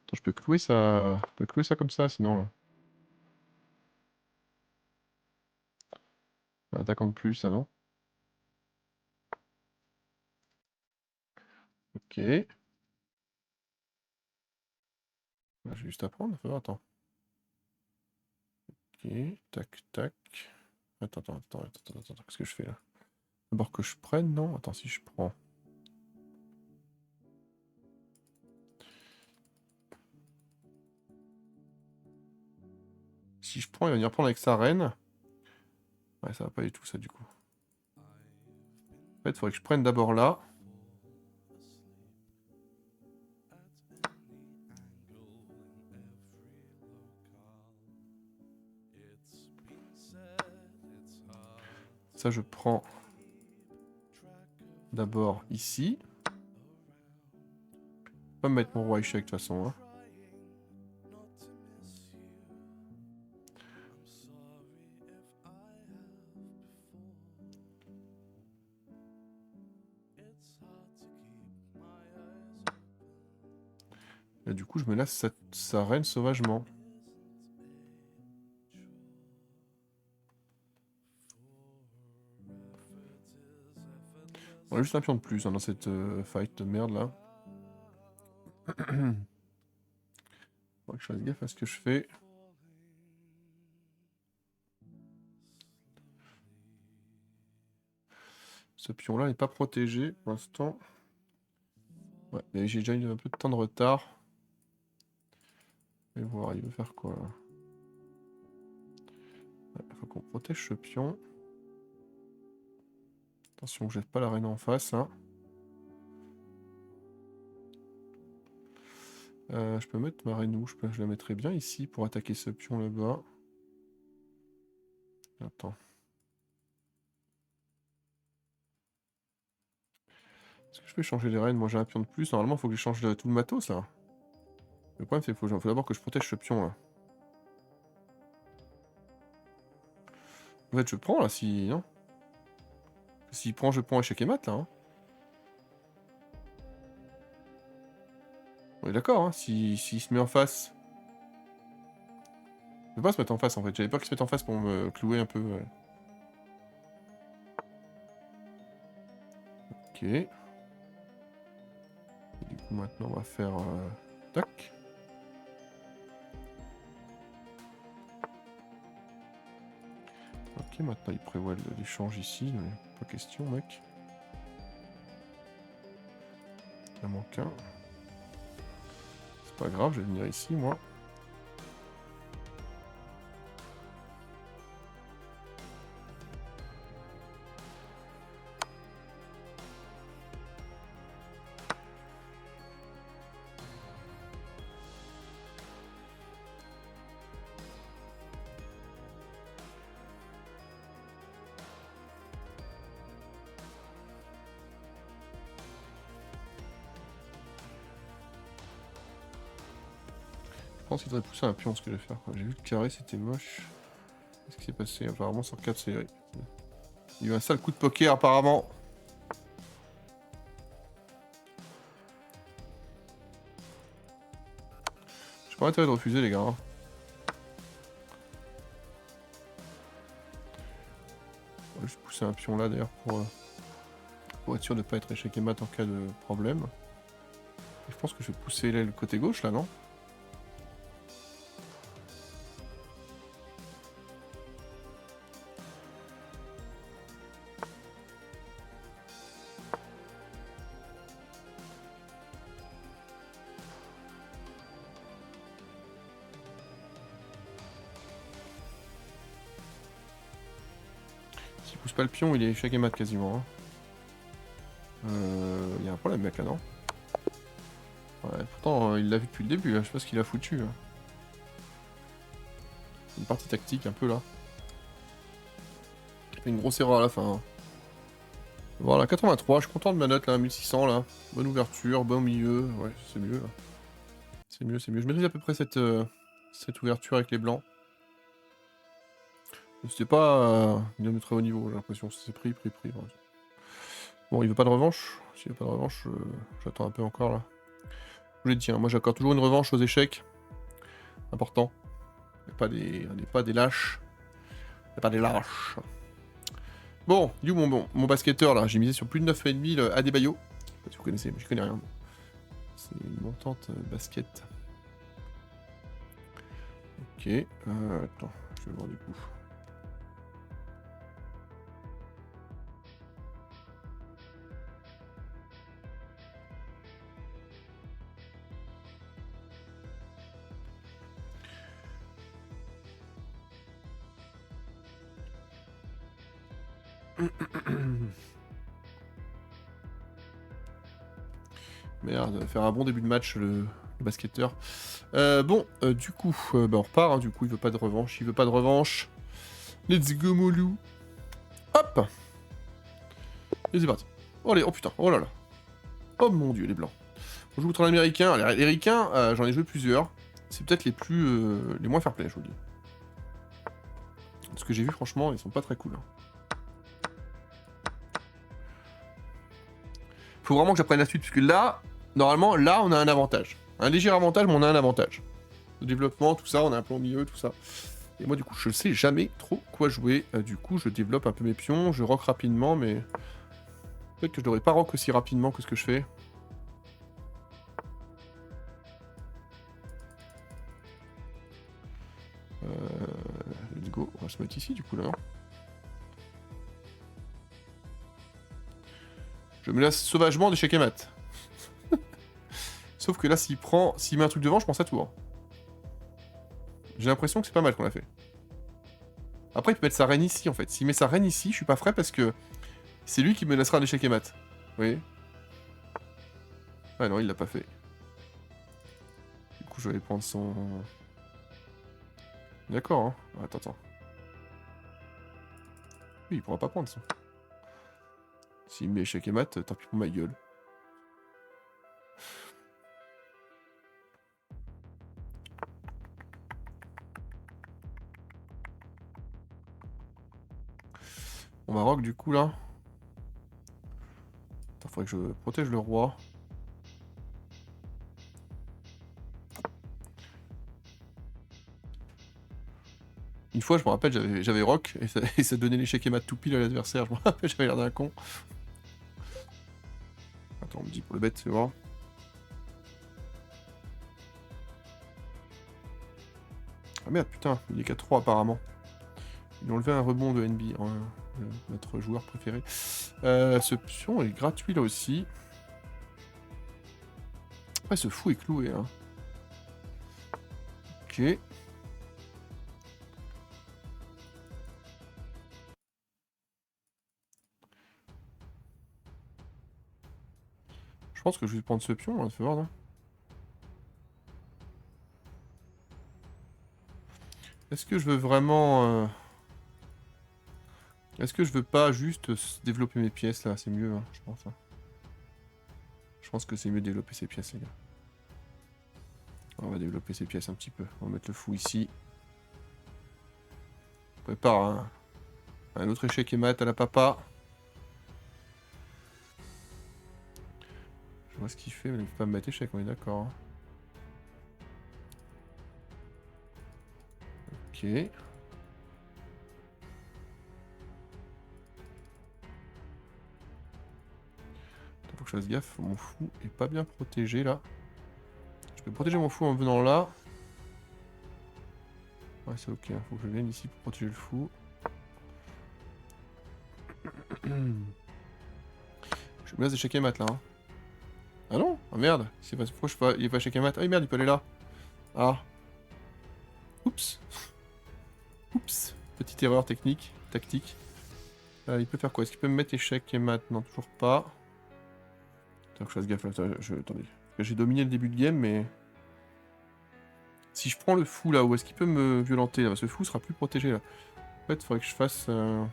Attends, je peux clouer ça. Je peux clouer ça comme ça, sinon. Là. Un attaquant de plus, ça non? Ok. Ah, j'ai juste à prendre. Attends. Ok. Tac, tac. Attends. Qu'est-ce que je fais là? D'abord que je prenne, non? Attends, si je prends. Si je prends, il va venir prendre avec sa reine. Ouais, ça va pas du tout, ça, du coup. En fait, il faudrait que je prenne d'abord là. Ça, je prends d'abord ici. Je vais pas me mettre mon roi échec, de toute façon. Hein. Et du coup, je me laisse sa reine sauvagement. On a juste un pion de plus hein, dans cette fight de merde là. Faut que je fasse gaffe à ce que je fais. Ce pion là n'est pas protégé pour l'instant. Ouais, mais j'ai déjà eu un peu de temps de retard. Et voir, il veut faire quoi là? Il faut qu'on protège ce pion. Attention, que jette pas la reine en face. Hein. Je peux mettre ma reine où? Je la mettrai bien ici pour attaquer ce pion là-bas. Attends. Est-ce que je peux changer les reines? Moi j'ai un pion de plus. Normalement, il faut que je change tout le matos là. Le problème, c'est qu'il faut d'abord que je protège ce pion là. En fait, je prends là, si. Non? S'il prend, je prends échec et mat là. Hein. On est d'accord, hein, s'il se met en face. Je peux pas se mettre en face en fait, j'avais peur qu'il se mette en face pour me clouer un peu. Ouais. Ok. Et du coup maintenant on va faire... tac. Ok, maintenant il prévoit l'échange ici, mais pas question mec. Il en manque un. C'est pas grave, je vais venir ici moi. Je pense qu'il devrait pousser un pion ce que je vais faire. J'ai vu le carré c'était moche. Qu'est-ce qui s'est passé? Apparemment sur 4 c'est... Il y a eu un sale coup de poker apparemment. J'ai pas intérêt de refuser les gars. Hein. On va juste pousser un pion là d'ailleurs pour être sûr de ne pas être échec et mat en cas de problème. Et je pense que je vais pousser le côté gauche là, non? S'il pousse pas le pion, il est échec et mat quasiment. Hein. Il y a un problème mec là, non? Ouais, pourtant il l'a vu depuis le début, hein. Je sais pas ce qu'il a foutu. Hein. Une partie tactique un peu là. Il fait une grosse erreur à la fin. Hein. Voilà, 83, je suis content de ma note là, 1600 là. Bonne ouverture, bon milieu, ouais, c'est mieux là. C'est mieux, c'est mieux. Je maîtrise à peu près cette ouverture avec les blancs. C'était pas de très haut niveau, j'ai l'impression. C'est pris. Ouais. Bon, il veut pas de revanche. S'il veut pas de revanche, j'attends un peu encore là. Je vous l'ai dit, hein, moi j'accorde toujours une revanche aux échecs. Important. On n'est pas des lâches. On n'est pas des lâches. Bon, du coup, mon basketteur là, j'ai misé sur plus de 9,5 Adebayo. Je sais pas si vous connaissez, mais je connais rien. C'est une montante basket. Ok, attends, je vais voir du coup. Merde, faire un bon début de match le basketteur. Bon, du coup, bah on repart, hein, du coup il veut pas de revanche, Let's go molou. Hop. Et c'est parti. Oh, allez, oh putain, oh là là. Oh mon dieu, les blancs. On joue contre un américain. Les ricains, j'en ai joué plusieurs. C'est peut-être les moins fair-play, je vous le dis. Ce que j'ai vu, franchement, ils sont pas très cool. Hein. Faut vraiment que j'apprenne la suite, puisque là, normalement, là, on a un avantage. Un léger avantage, mais on a un avantage. Le développement, tout ça, on a un plan au milieu, tout ça. Et moi, du coup, je sais jamais trop quoi jouer. Du coup, je développe un peu mes pions, je rock rapidement, mais... Peut-être que je devrais pas rock aussi rapidement que ce que je fais. Let's go. On va se mettre ici, du coup, là, non? Je me laisse sauvagement d'échec et mat. Sauf que là, s'il met un truc devant, je pense à tout. Hein. J'ai l'impression que c'est pas mal qu'on a fait. Après, il peut mettre sa reine ici, en fait. S'il met sa reine ici, je suis pas frais parce que c'est lui qui me laissera l'échec et mat. Vous voyez? Ah non, il l'a pas fait. Du coup, je vais aller prendre son... D'accord, hein. Attends. Oui, il pourra pas prendre ça. S'il met échec et mat, tant pis pour ma gueule. On va rock du coup là. Attends, faudrait que je protège le roi. Une fois, je me rappelle, j'avais rock et ça donnait l'échec et mat tout pile à l'adversaire. Je me rappelle, j'avais l'air d'un con. Attends, on me dit pour le bête, c'est voir. Ah merde, putain, il est qu'à 3 apparemment. Ils ont levé un rebond de NB, notre joueur préféré. Ce pion est gratuit là aussi. Après, ce fou est cloué. Hein. Ok. Je pense que je vais prendre ce pion, hein, fais voir, non? Est-ce que je veux vraiment... Est-ce que je veux pas juste développer mes pièces là? C'est mieux, hein, je pense. Hein. Je pense que c'est mieux de développer ces pièces, les gars. On va développer ces pièces un petit peu. On va mettre le fou ici. On prépare un autre échec et mat à la papa. Je vois ce qu'il fait, mais il ne peut pas me mettre échec, on est d'accord. Hein. Ok. Il faut que je fasse gaffe, mon fou est pas bien protégé là. Je peux protéger mon fou en venant là. Ouais, c'est ok, faut que je vienne ici pour protéger le fou. Je me laisse échec et mat là. Hein. Ah non? Ah merde, pourquoi je pas... il est pas échec et mat? Ah merde, il peut aller là. Ah. Oups. Oups. Petite erreur technique, tactique. Il peut faire quoi? Est-ce qu'il peut me mettre échec et mat? Non, toujours pas. Attends que je fasse gaffe là. Attendez. J'ai dominé le début de game, mais... Si je prends le fou là, où est-ce qu'il peut me violenter là? Parce que le fou sera plus protégé là. En fait, il faudrait que je fasse... En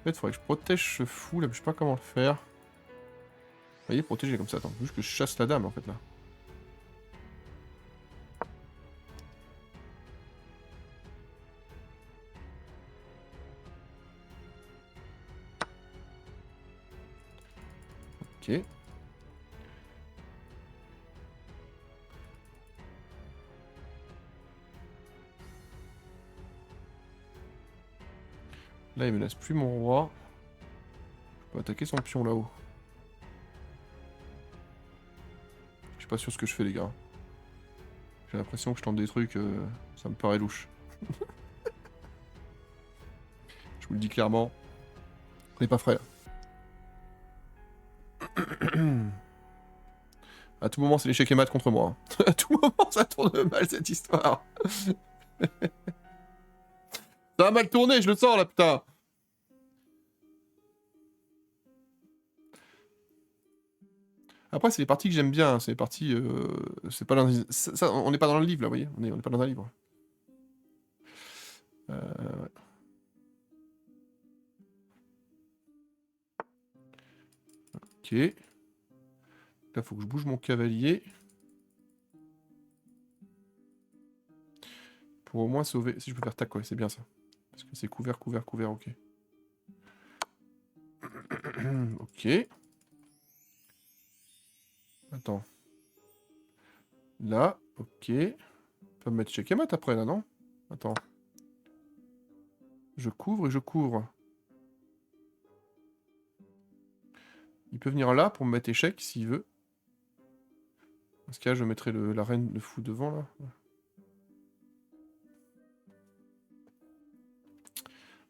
fait, il faudrait que je protège ce fou là, mais je sais pas comment le faire. Vous voyez, protégé comme ça. Attends, juste que je chasse la dame en fait là. Ok. Là, il me laisse plus mon roi. Je peux attaquer son pion là-haut. Je suis pas sûr ce que je fais, les gars. J'ai l'impression que je tente des trucs, ça me paraît louche. Je vous le dis clairement. On n'est pas frais là. À tout moment, c'est l'échec et mat contre moi. Hein. À tout moment, ça tourne mal cette histoire. Ça a mal tourné, je le sens là, putain. Après, c'est les parties que j'aime bien. Hein. C'est les parties. C'est pas dans... ça, on n'est pas dans le livre là, vous voyez. On n'est pas dans un livre. Ouais. Ok. Là, faut que je bouge mon cavalier. Pour au moins sauver... Si je peux faire tac, ouais, c'est bien ça. Parce que c'est couvert, couvert, couvert, ok. Ok. Attends. Là, ok. On peut me mettre check et mat après, là, non? Attends. Je couvre et je couvre. Il peut venir là pour me mettre échec, s'il veut. Dans ce cas, je mettrai la reine de fou devant, là.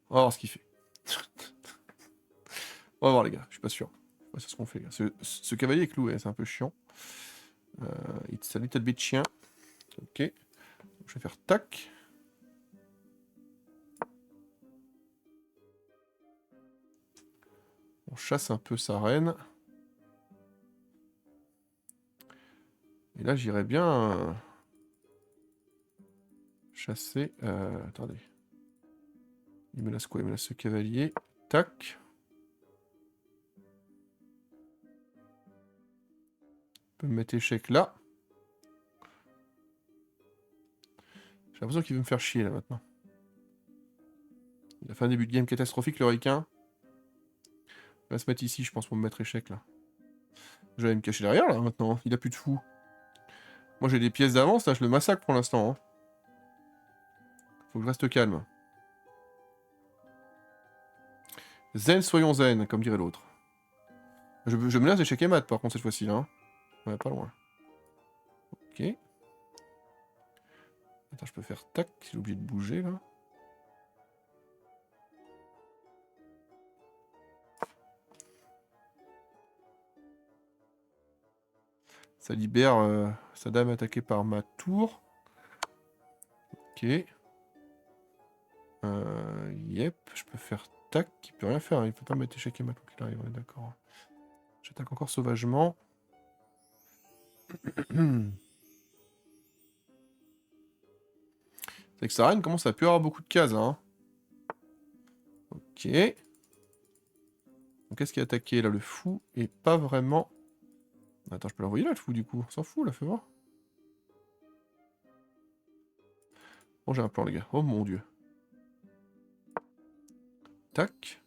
On va voir ce qu'il fait. On va voir, les gars. Je suis pas sûr. C'est ce qu'on fait. Ce cavalier est cloué, c'est un peu chiant. Salut, tête de chien. Ok. Je vais faire tac. On chasse un peu sa reine. Et là, j'irais bien chasser... attendez. Il me laisse quoi? Il me laisse ce cavalier. Tac. Il peut me mettre échec là. J'ai l'impression qu'il veut me faire chier là maintenant. Il a fait un début de game catastrophique, le requin. Il va se mettre ici, je pense, pour me mettre échec là. Je vais aller me cacher derrière là maintenant. Il a plus de fou. Moi j'ai des pièces d'avance là, je le massacre pour l'instant. Hein. Faut que je reste calme. Zen, soyons zen, comme dirait l'autre. Je me laisse échec et mat par contre cette fois-ci là. Hein. Ouais, pas loin. Ok. Attends, je peux faire tac, j'ai oublié de bouger là. Ça libère sa dame attaquée par ma tour. Ok. Yep, je peux faire tac, il peut rien faire, hein. Il peut pas mettre échec et mat quand il arrive, on est d'accord. J'attaque encore sauvagement. C'est que sa reine commence à plus avoir beaucoup de cases, hein. Ok. Donc qu'est-ce qui est attaqué là? Le fou est pas vraiment... Attends, je peux l'envoyer là, le fou, du coup. On s'en fout, là, fais voir. Oh, j'ai un plan, les gars. Oh mon dieu. Tac.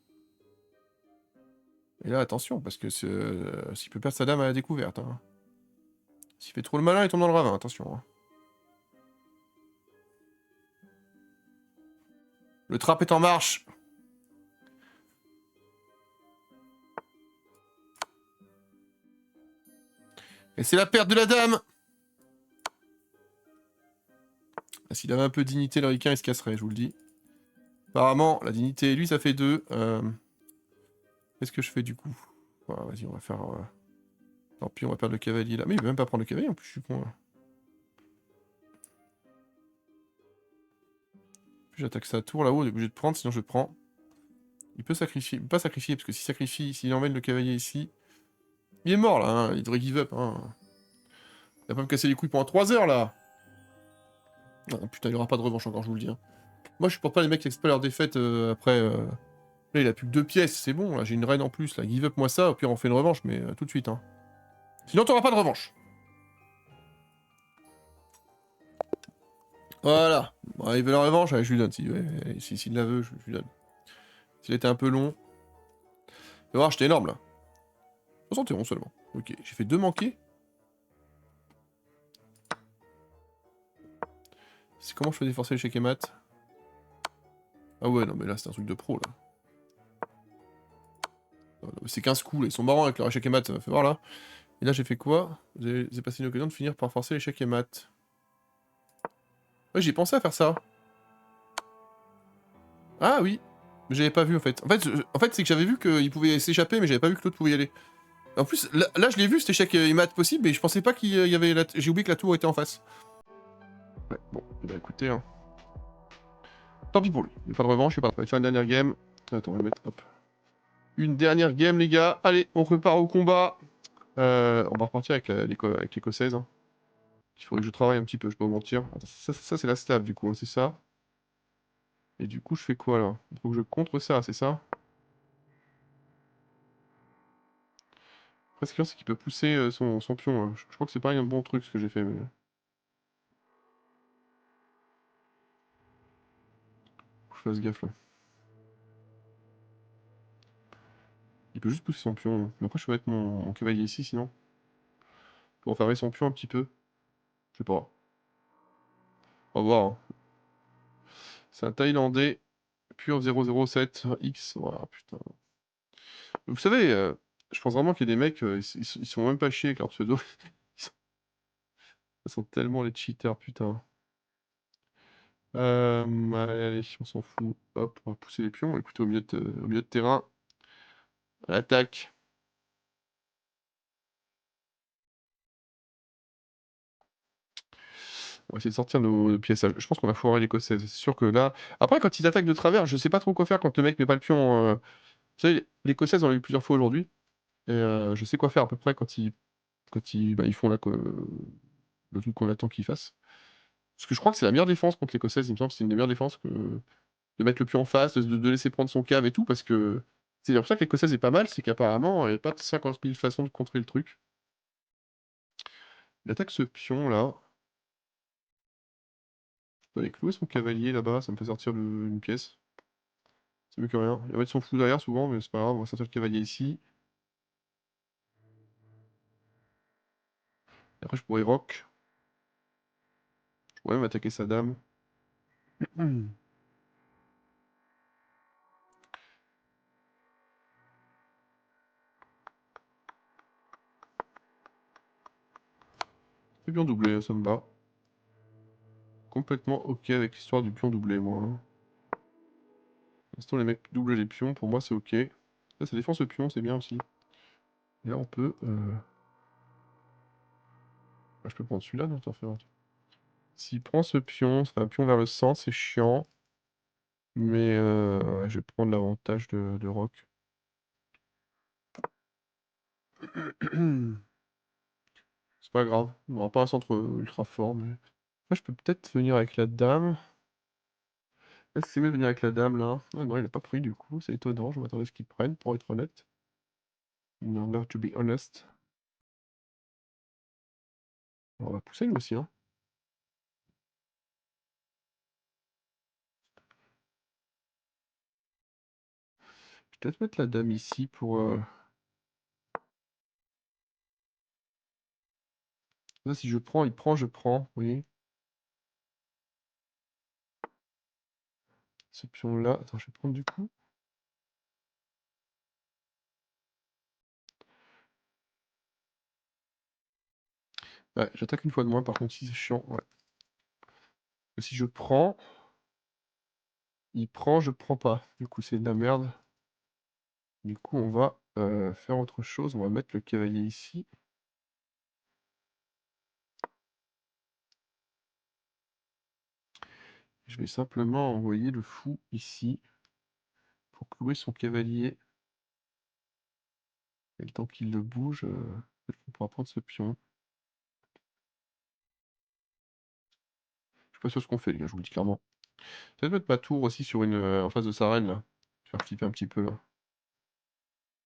Et là, attention, parce que s'il peut perdre sa dame à la découverte. Hein. S'il fait trop le malin, il tombe dans le ravin, attention. Hein. Le trap est en marche. Et c'est la perte de la dame. S'il avait un peu de dignité, le ricain, il se casserait, je vous le dis. Apparemment, la dignité, lui, ça fait 2. Qu'est-ce que je fais du coup? Voilà, vas-y, on va faire... Tant pis, on va perdre le cavalier là. Mais il veut même pas prendre le cavalier, en plus, je suis con. Là. Puis j'attaque sa tour là-haut, on est obligé de prendre, sinon je prends. Il peut sacrifier, il peut pas sacrifier, parce que s'il sacrifie, s'il emmène le cavalier ici... Il est mort là, hein. Il devrait give up. Hein. Il va pas me casser les couilles pendant 3 heures là. Ah, putain, il aura pas de revanche encore, je vous le dis. Hein. Moi, je supporte pas les mecs qui expriment leur défaite après... Là, il a plus que 2 pièces, c'est bon, là, j'ai une reine en plus, là. Give up moi ça, au pire on fait une revanche, mais tout de suite, hein. Sinon, t'auras pas de revanche. Voilà. Bon, il veut la revanche, allez, je lui donne. S'il la veut, je lui donne. S'il était un peu long... Tu vas voir, j'étais énorme, là. 71 seulement. Ok, j'ai fait 2 manqués. C'est comment je fais déforcer l'échec et mat? Ah ouais, non, mais là, c'est un truc de pro, là. C'est 15 coups, là. Ils sont marrants avec leur échec et mat, fais voir, là. Et là, j'ai fait quoi? Vous avez passé une occasion de finir par forcer l'échec et mat. Ouais, j'ai pensé à faire ça. Ah oui. Mais j'avais pas vu, en fait. En fait c'est que j'avais vu qu'il pouvait s'échapper, mais j'avais pas vu que l'autre pouvait y aller. En plus, là je l'ai vu, cet échec et mat possible, mais je pensais pas qu'il y avait... J'ai oublié que la tour était en face. Ouais, bon, bah écoutez, hein. Tant pis pour lui. Il n'y a pas de revanche, il n'y a pas de... On va faire une dernière game. Attends, on va mettre... Hop. Une dernière game, les gars. Allez, on repart au combat. On va repartir avec l'écossaise. Hein. Il faudrait que je travaille un petit peu, je peux pas vous mentir. Attends, ça c'est la stab, du coup, hein, c'est ça. Et du coup, je fais quoi, là? Il faut que je contre ça, c'est ça? Après, ce qu'il y a, c'est qu'il peut pousser son pion. Hein. Je crois que c'est pas un bon truc, ce que j'ai fait, mais... Faut que je fasse gaffe, là. Il peut juste pousser son pion. Hein. Mais après, je peux mettre mon cavalier ici, sinon. Pour enfermer son pion un petit peu. Je sais pas. On va voir. Hein. C'est un Thaïlandais. Pur 007 X. Voilà, putain. Vous savez, je pense vraiment qu'il y a des mecs, ils sont même pas chiés avec leur pseudo. Ils sont, ils sont tellement les cheaters, putain. Allez, on s'en fout. Hop, on va pousser les pions. Écoutez, au milieu de terrain. Attaque. On va essayer de sortir nos pièces. Je pense qu'on va foirer l'écossaise. C'est sûr que là... Après, quand ils attaquent de travers, je sais pas trop quoi faire quand le mec met pas le pion. Vous savez, l'écossaise, on l'a eu plusieurs fois aujourd'hui. Et je sais quoi faire à peu près ils font là, le truc qu'on attend qu'ils fassent. Parce que je crois que c'est la meilleure défense contre l'écossaise. Il me semble que c'est une des meilleures défenses que de mettre le pion en face, de laisser prendre son cave et tout. Parce que c'est pour ça que l'écossaise est pas mal. C'est qu'apparemment, il n'y a pas 50 000 façons de contrer le truc. Il attaque ce pion là. Je peux aller clouer son cavalier là-bas. Ça me fait sortir une pièce. C'est mieux que rien. Il va mettre son fou derrière souvent, mais c'est pas grave. On va sortir le cavalier ici. Et après, je pourrais rock. Je pourrais même attaquer sa dame. Le pion doublé, ça me va. Complètement ok avec l'histoire du pion doublé, moi. Hein. Pour l'instant, les mecs doublent les pions, pour moi, c'est ok. Là, ça défend ce pion, c'est bien aussi. Et là, on peut... Ah, je peux prendre celui-là, non? Attends, fais voir. S'il prend ce pion, ça fait un pion vers le centre, c'est chiant. Mais ouais, je vais prendre l'avantage de rock. C'est pas grave, on n'aura pas un centre ultra fort, mais... Là, je peux peut-être venir avec la dame. Est-ce que c'est mieux de venir avec la dame, là? Ah non, il a pas pris, du coup, c'est étonnant, je m'attendais à ce qu'il prenne, pour être honnête. No, to be honest. On va pousser, lui aussi, hein. peut-être mettre la dame ici pour... Là, si je prends, il prend, je prends, oui. Ce pion-là... Attends, je vais prendre du coup. Ouais, j'attaque une fois de moins, par contre, si c'est chiant, ouais. Si je prends... Il prend, je prends pas. Du coup, c'est de la merde. Du coup, on va faire autre chose. On va mettre le cavalier ici. Je vais simplement envoyer le fou ici pour clouer son cavalier. Et le temps qu'il le bouge, on pourra prendre ce pion. Je suis pas sûr de ce qu'on fait, les gars, je vous le dis clairement. Peut-être mettre ma tour aussi sur une, en face de sa reine, là. Faire flipper un petit peu, là.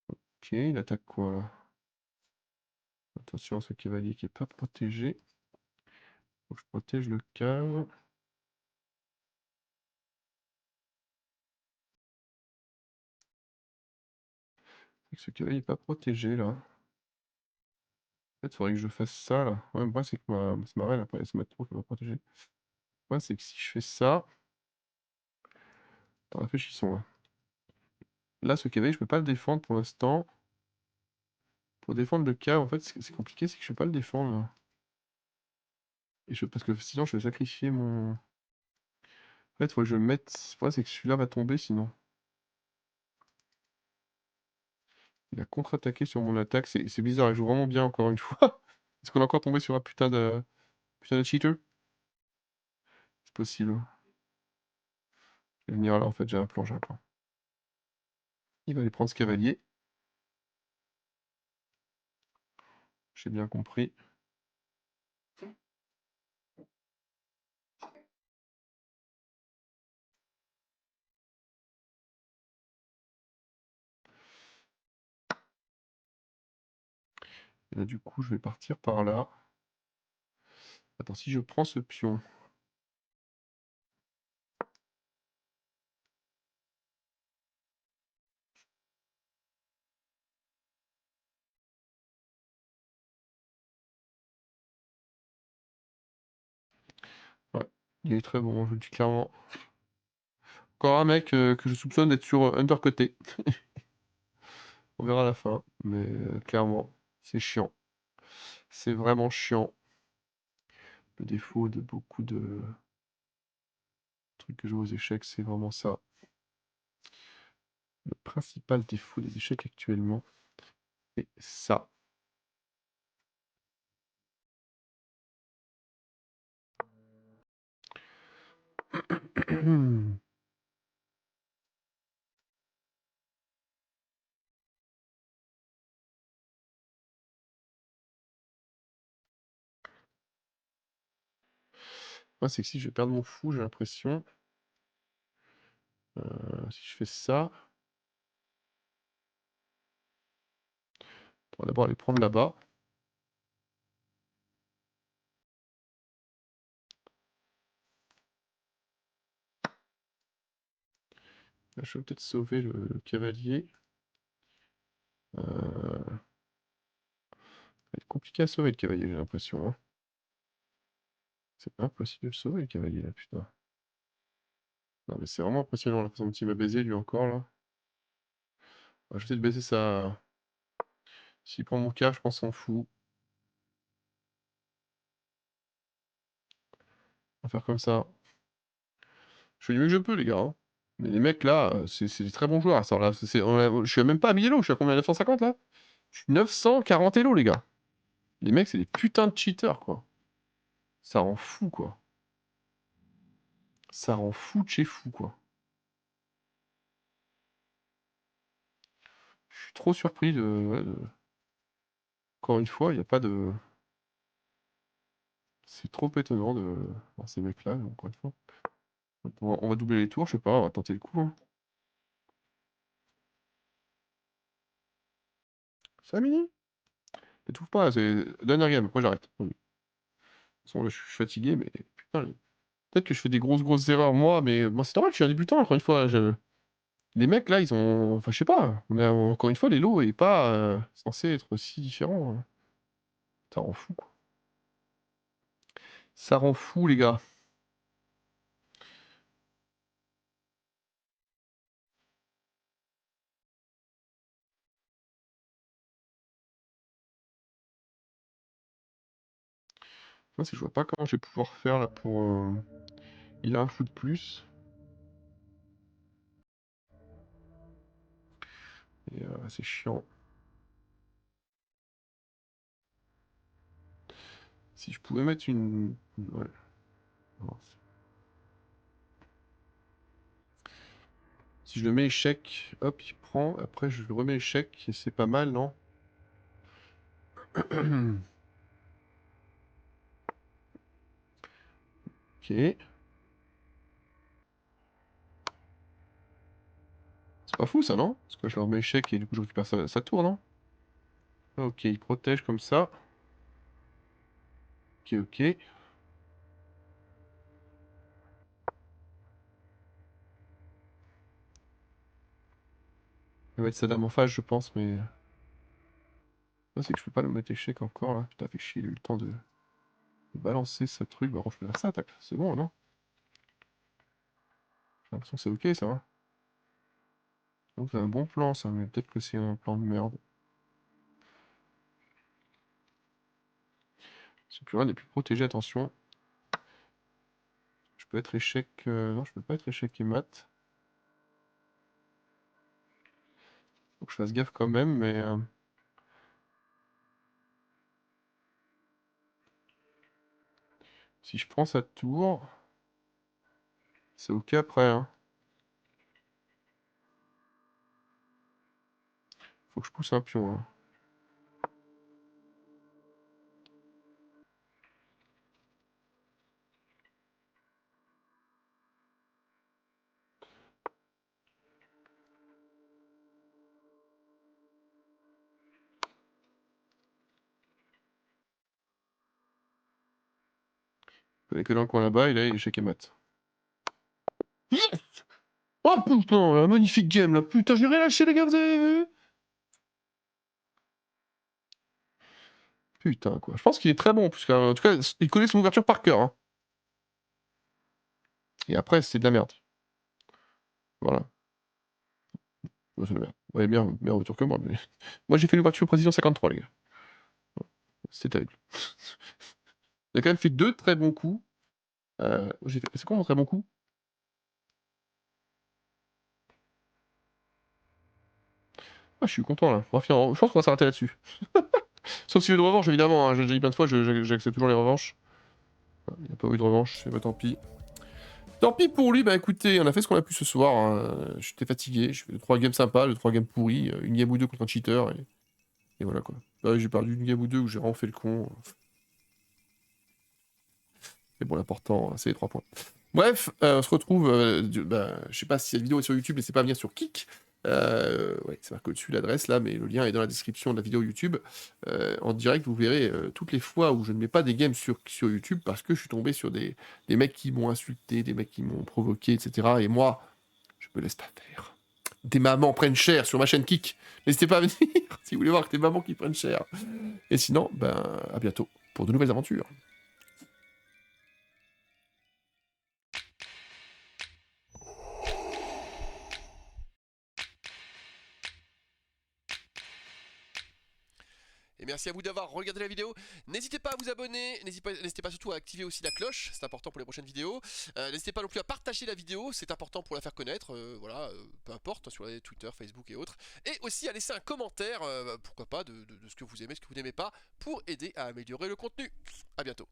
Ok, il attaque quoi, là? Attention à ce cavalier qui est pas protégé. Faut que je protège le cave. Et que ce cavalier est pas protégé, là. En fait, il faudrait que je fasse ça, là. Ouais, le problème, c'est que c'est ma reine, après, c'est ma tour qui va protéger. Le problème, c'est que si je fais ça... Attends, réfléchissons, là. Là, ce cavalier, je peux pas le défendre pour l'instant. Pour défendre le cave, en fait, c'est compliqué, c'est que je peux pas le défendre, là. Parce que sinon, je vais sacrifier mon... En fait, faut que je le mette... Le problème, c'est que celui-là va tomber, sinon. Il a contre-attaqué sur mon attaque, c'est bizarre, il joue vraiment bien, encore une fois. Est-ce qu'on est encore tombé sur un putain de cheater? C'est possible. Je vais venir là, en fait, j'ai un plan, j'ai un plan. Il va aller prendre ce cavalier. J'ai bien compris. Et là, du coup, je vais partir par là. Attends, si je prends ce pion... Ouais, il est très bon, je le dis clairement. Encore un mec que je soupçonne d'être sur undercoté. On verra à la fin, mais clairement, c'est chiant. C'est vraiment chiant. Le défaut de beaucoup de trucs que je joue aux échecs, c'est vraiment ça. Le principal défaut des échecs actuellement, c'est ça. Moi, c'est que si je vais perdre mon fou, j'ai l'impression. Si je fais ça, on va d'abord aller prendre là-bas. Là, je vais peut-être sauver le cavalier. Ça va être compliqué à sauver le cavalier, j'ai l'impression, hein. C'est impossible de le sauver, le cavalier, là, putain. Non, mais c'est vraiment impressionnant la façon dont il m'a baisé, lui, encore, là. Je vais essayer de baisser ça. S'il prend mon cas, je pense qu'on s'en fout. On va faire comme ça. Je fais du mieux que je peux, les gars, hein. Mais les mecs, là, c'est des très bons joueurs. Ça, là, je suis même pas à 1000 elo, je suis à combien? 950, là? Je suis 940 elo, les gars. Les mecs, c'est des putains de cheaters, quoi. Ça rend fou, quoi. Ça rend fou de chez fou, quoi. Je suis trop surpris de... ouais, encore une fois, il n'y a pas de... C'est trop étonnant de voir ces mecs-là, encore une fois. On va doubler les tours, je sais pas, on va tenter le coup, hein. Ça, Mini? T'étouffes pas, c'est... Dernière game, après j'arrête. De toute façon, là, je suis fatigué, mais... Putain, peut-être que je fais des grosses erreurs, moi, mais... Moi, c'est normal, je suis un débutant, encore une fois. Les mecs là, ils ont. Enfin, je sais pas. Encore une fois, les lots est pas censé être si différent, hein. Ça rend fou, quoi. Ça rend fou, les gars. Moi, c'est que je vois pas comment je vais pouvoir faire là pour. Il a un fou de plus. Et c'est chiant. Si je pouvais mettre une. Ouais. Non, si je le mets échec, hop, il prend. Après, je le remets échec et c'est pas mal, non? Ok. C'est pas fou ça, non? Parce que je le remets échec et du coup je récupère sa tour, non? Ok, il protège comme ça. Ok, ok. Il va mettre sa dame en face, je pense, mais. Non, c'est que je peux pas le mettre échec encore là. Putain, fait chier, il a eu le temps de balancer ce truc. Bah, je peux faire ça, tac. C'est bon, non? J'ai l'impression que c'est ok ça, hein. Donc c'est un bon plan ça, mais peut-être que c'est un plan de merde. C'est plus rien n'est plus protégé, attention. Je peux être échec. Non, je peux pas être échec et mat. Faut que je fasse gaffe quand même, mais. Si je prends sa tour. C'est ok après, hein. Faut que je pousse un pion, hein. Il est que dans le coin là-bas, il a échec et mat. Yes! Oh putain, la magnifique game là, putain, j'ai rien lâché les gars, vous avez vu? Putain quoi, je pense qu'il est très bon, puisqu'en tout cas, il connaît son ouverture par cœur, hein. Et après, c'est de la merde. Voilà. Ouais, c'est de la merde. Ouais, bien, meilleure ouverture que moi, mais. Moi j'ai fait l'ouverture président 53, les gars. C'est terrible. J'ai quand même fait deux très bons coups. J'ai fait. C'est quoi mon très bon coup? Ah, je suis content là. Bref, je pense qu'on va s'arrêter là-dessus. Sauf s'il y a eu de revanche, évidemment, hein. J'ai déjà dit plein de fois, j'accepte toujours les revanches. Il n'y a pas eu de revanche, et bah tant pis. Tant pis pour lui, bah écoutez, on a fait ce qu'on a pu ce soir, hein. J'étais fatigué, j'ai fait 3 games sympas, 3 games pourris, une game ou deux contre un cheater, et voilà quoi. Bah, j'ai perdu une game ou deux où j'ai vraiment fait le con. Mais bon, l'important, c'est les 3 points. Bref, on se retrouve. Bah, je sais pas si cette vidéo est sur YouTube, n'hésitez pas à venir sur Kik. Ouais, c'est marqué au-dessus l'adresse là, mais le lien est dans la description de la vidéo YouTube. En direct, vous verrez toutes les fois où je ne mets pas des games sur YouTube parce que je suis tombé sur des mecs qui m'ont insulté, des mecs qui m'ont provoqué, etc. Et moi, je me laisse pas faire. Des mamans prennent cher sur ma chaîne Kik. N'hésitez pas à venir si vous voulez voir que des mamans qui prennent cher. Et sinon, ben, à bientôt pour de nouvelles aventures. Et merci à vous d'avoir regardé la vidéo. N'hésitez pas à vous abonner, n'hésitez pas surtout à activer aussi la cloche, c'est important pour les prochaines vidéos. N'hésitez pas non plus à partager la vidéo, c'est important pour la faire connaître, voilà, peu importe, sur les Twitter, Facebook et autres. Et aussi à laisser un commentaire, pourquoi pas, de ce que vous aimez, ce que vous n'aimez pas, pour aider à améliorer le contenu. A bientôt.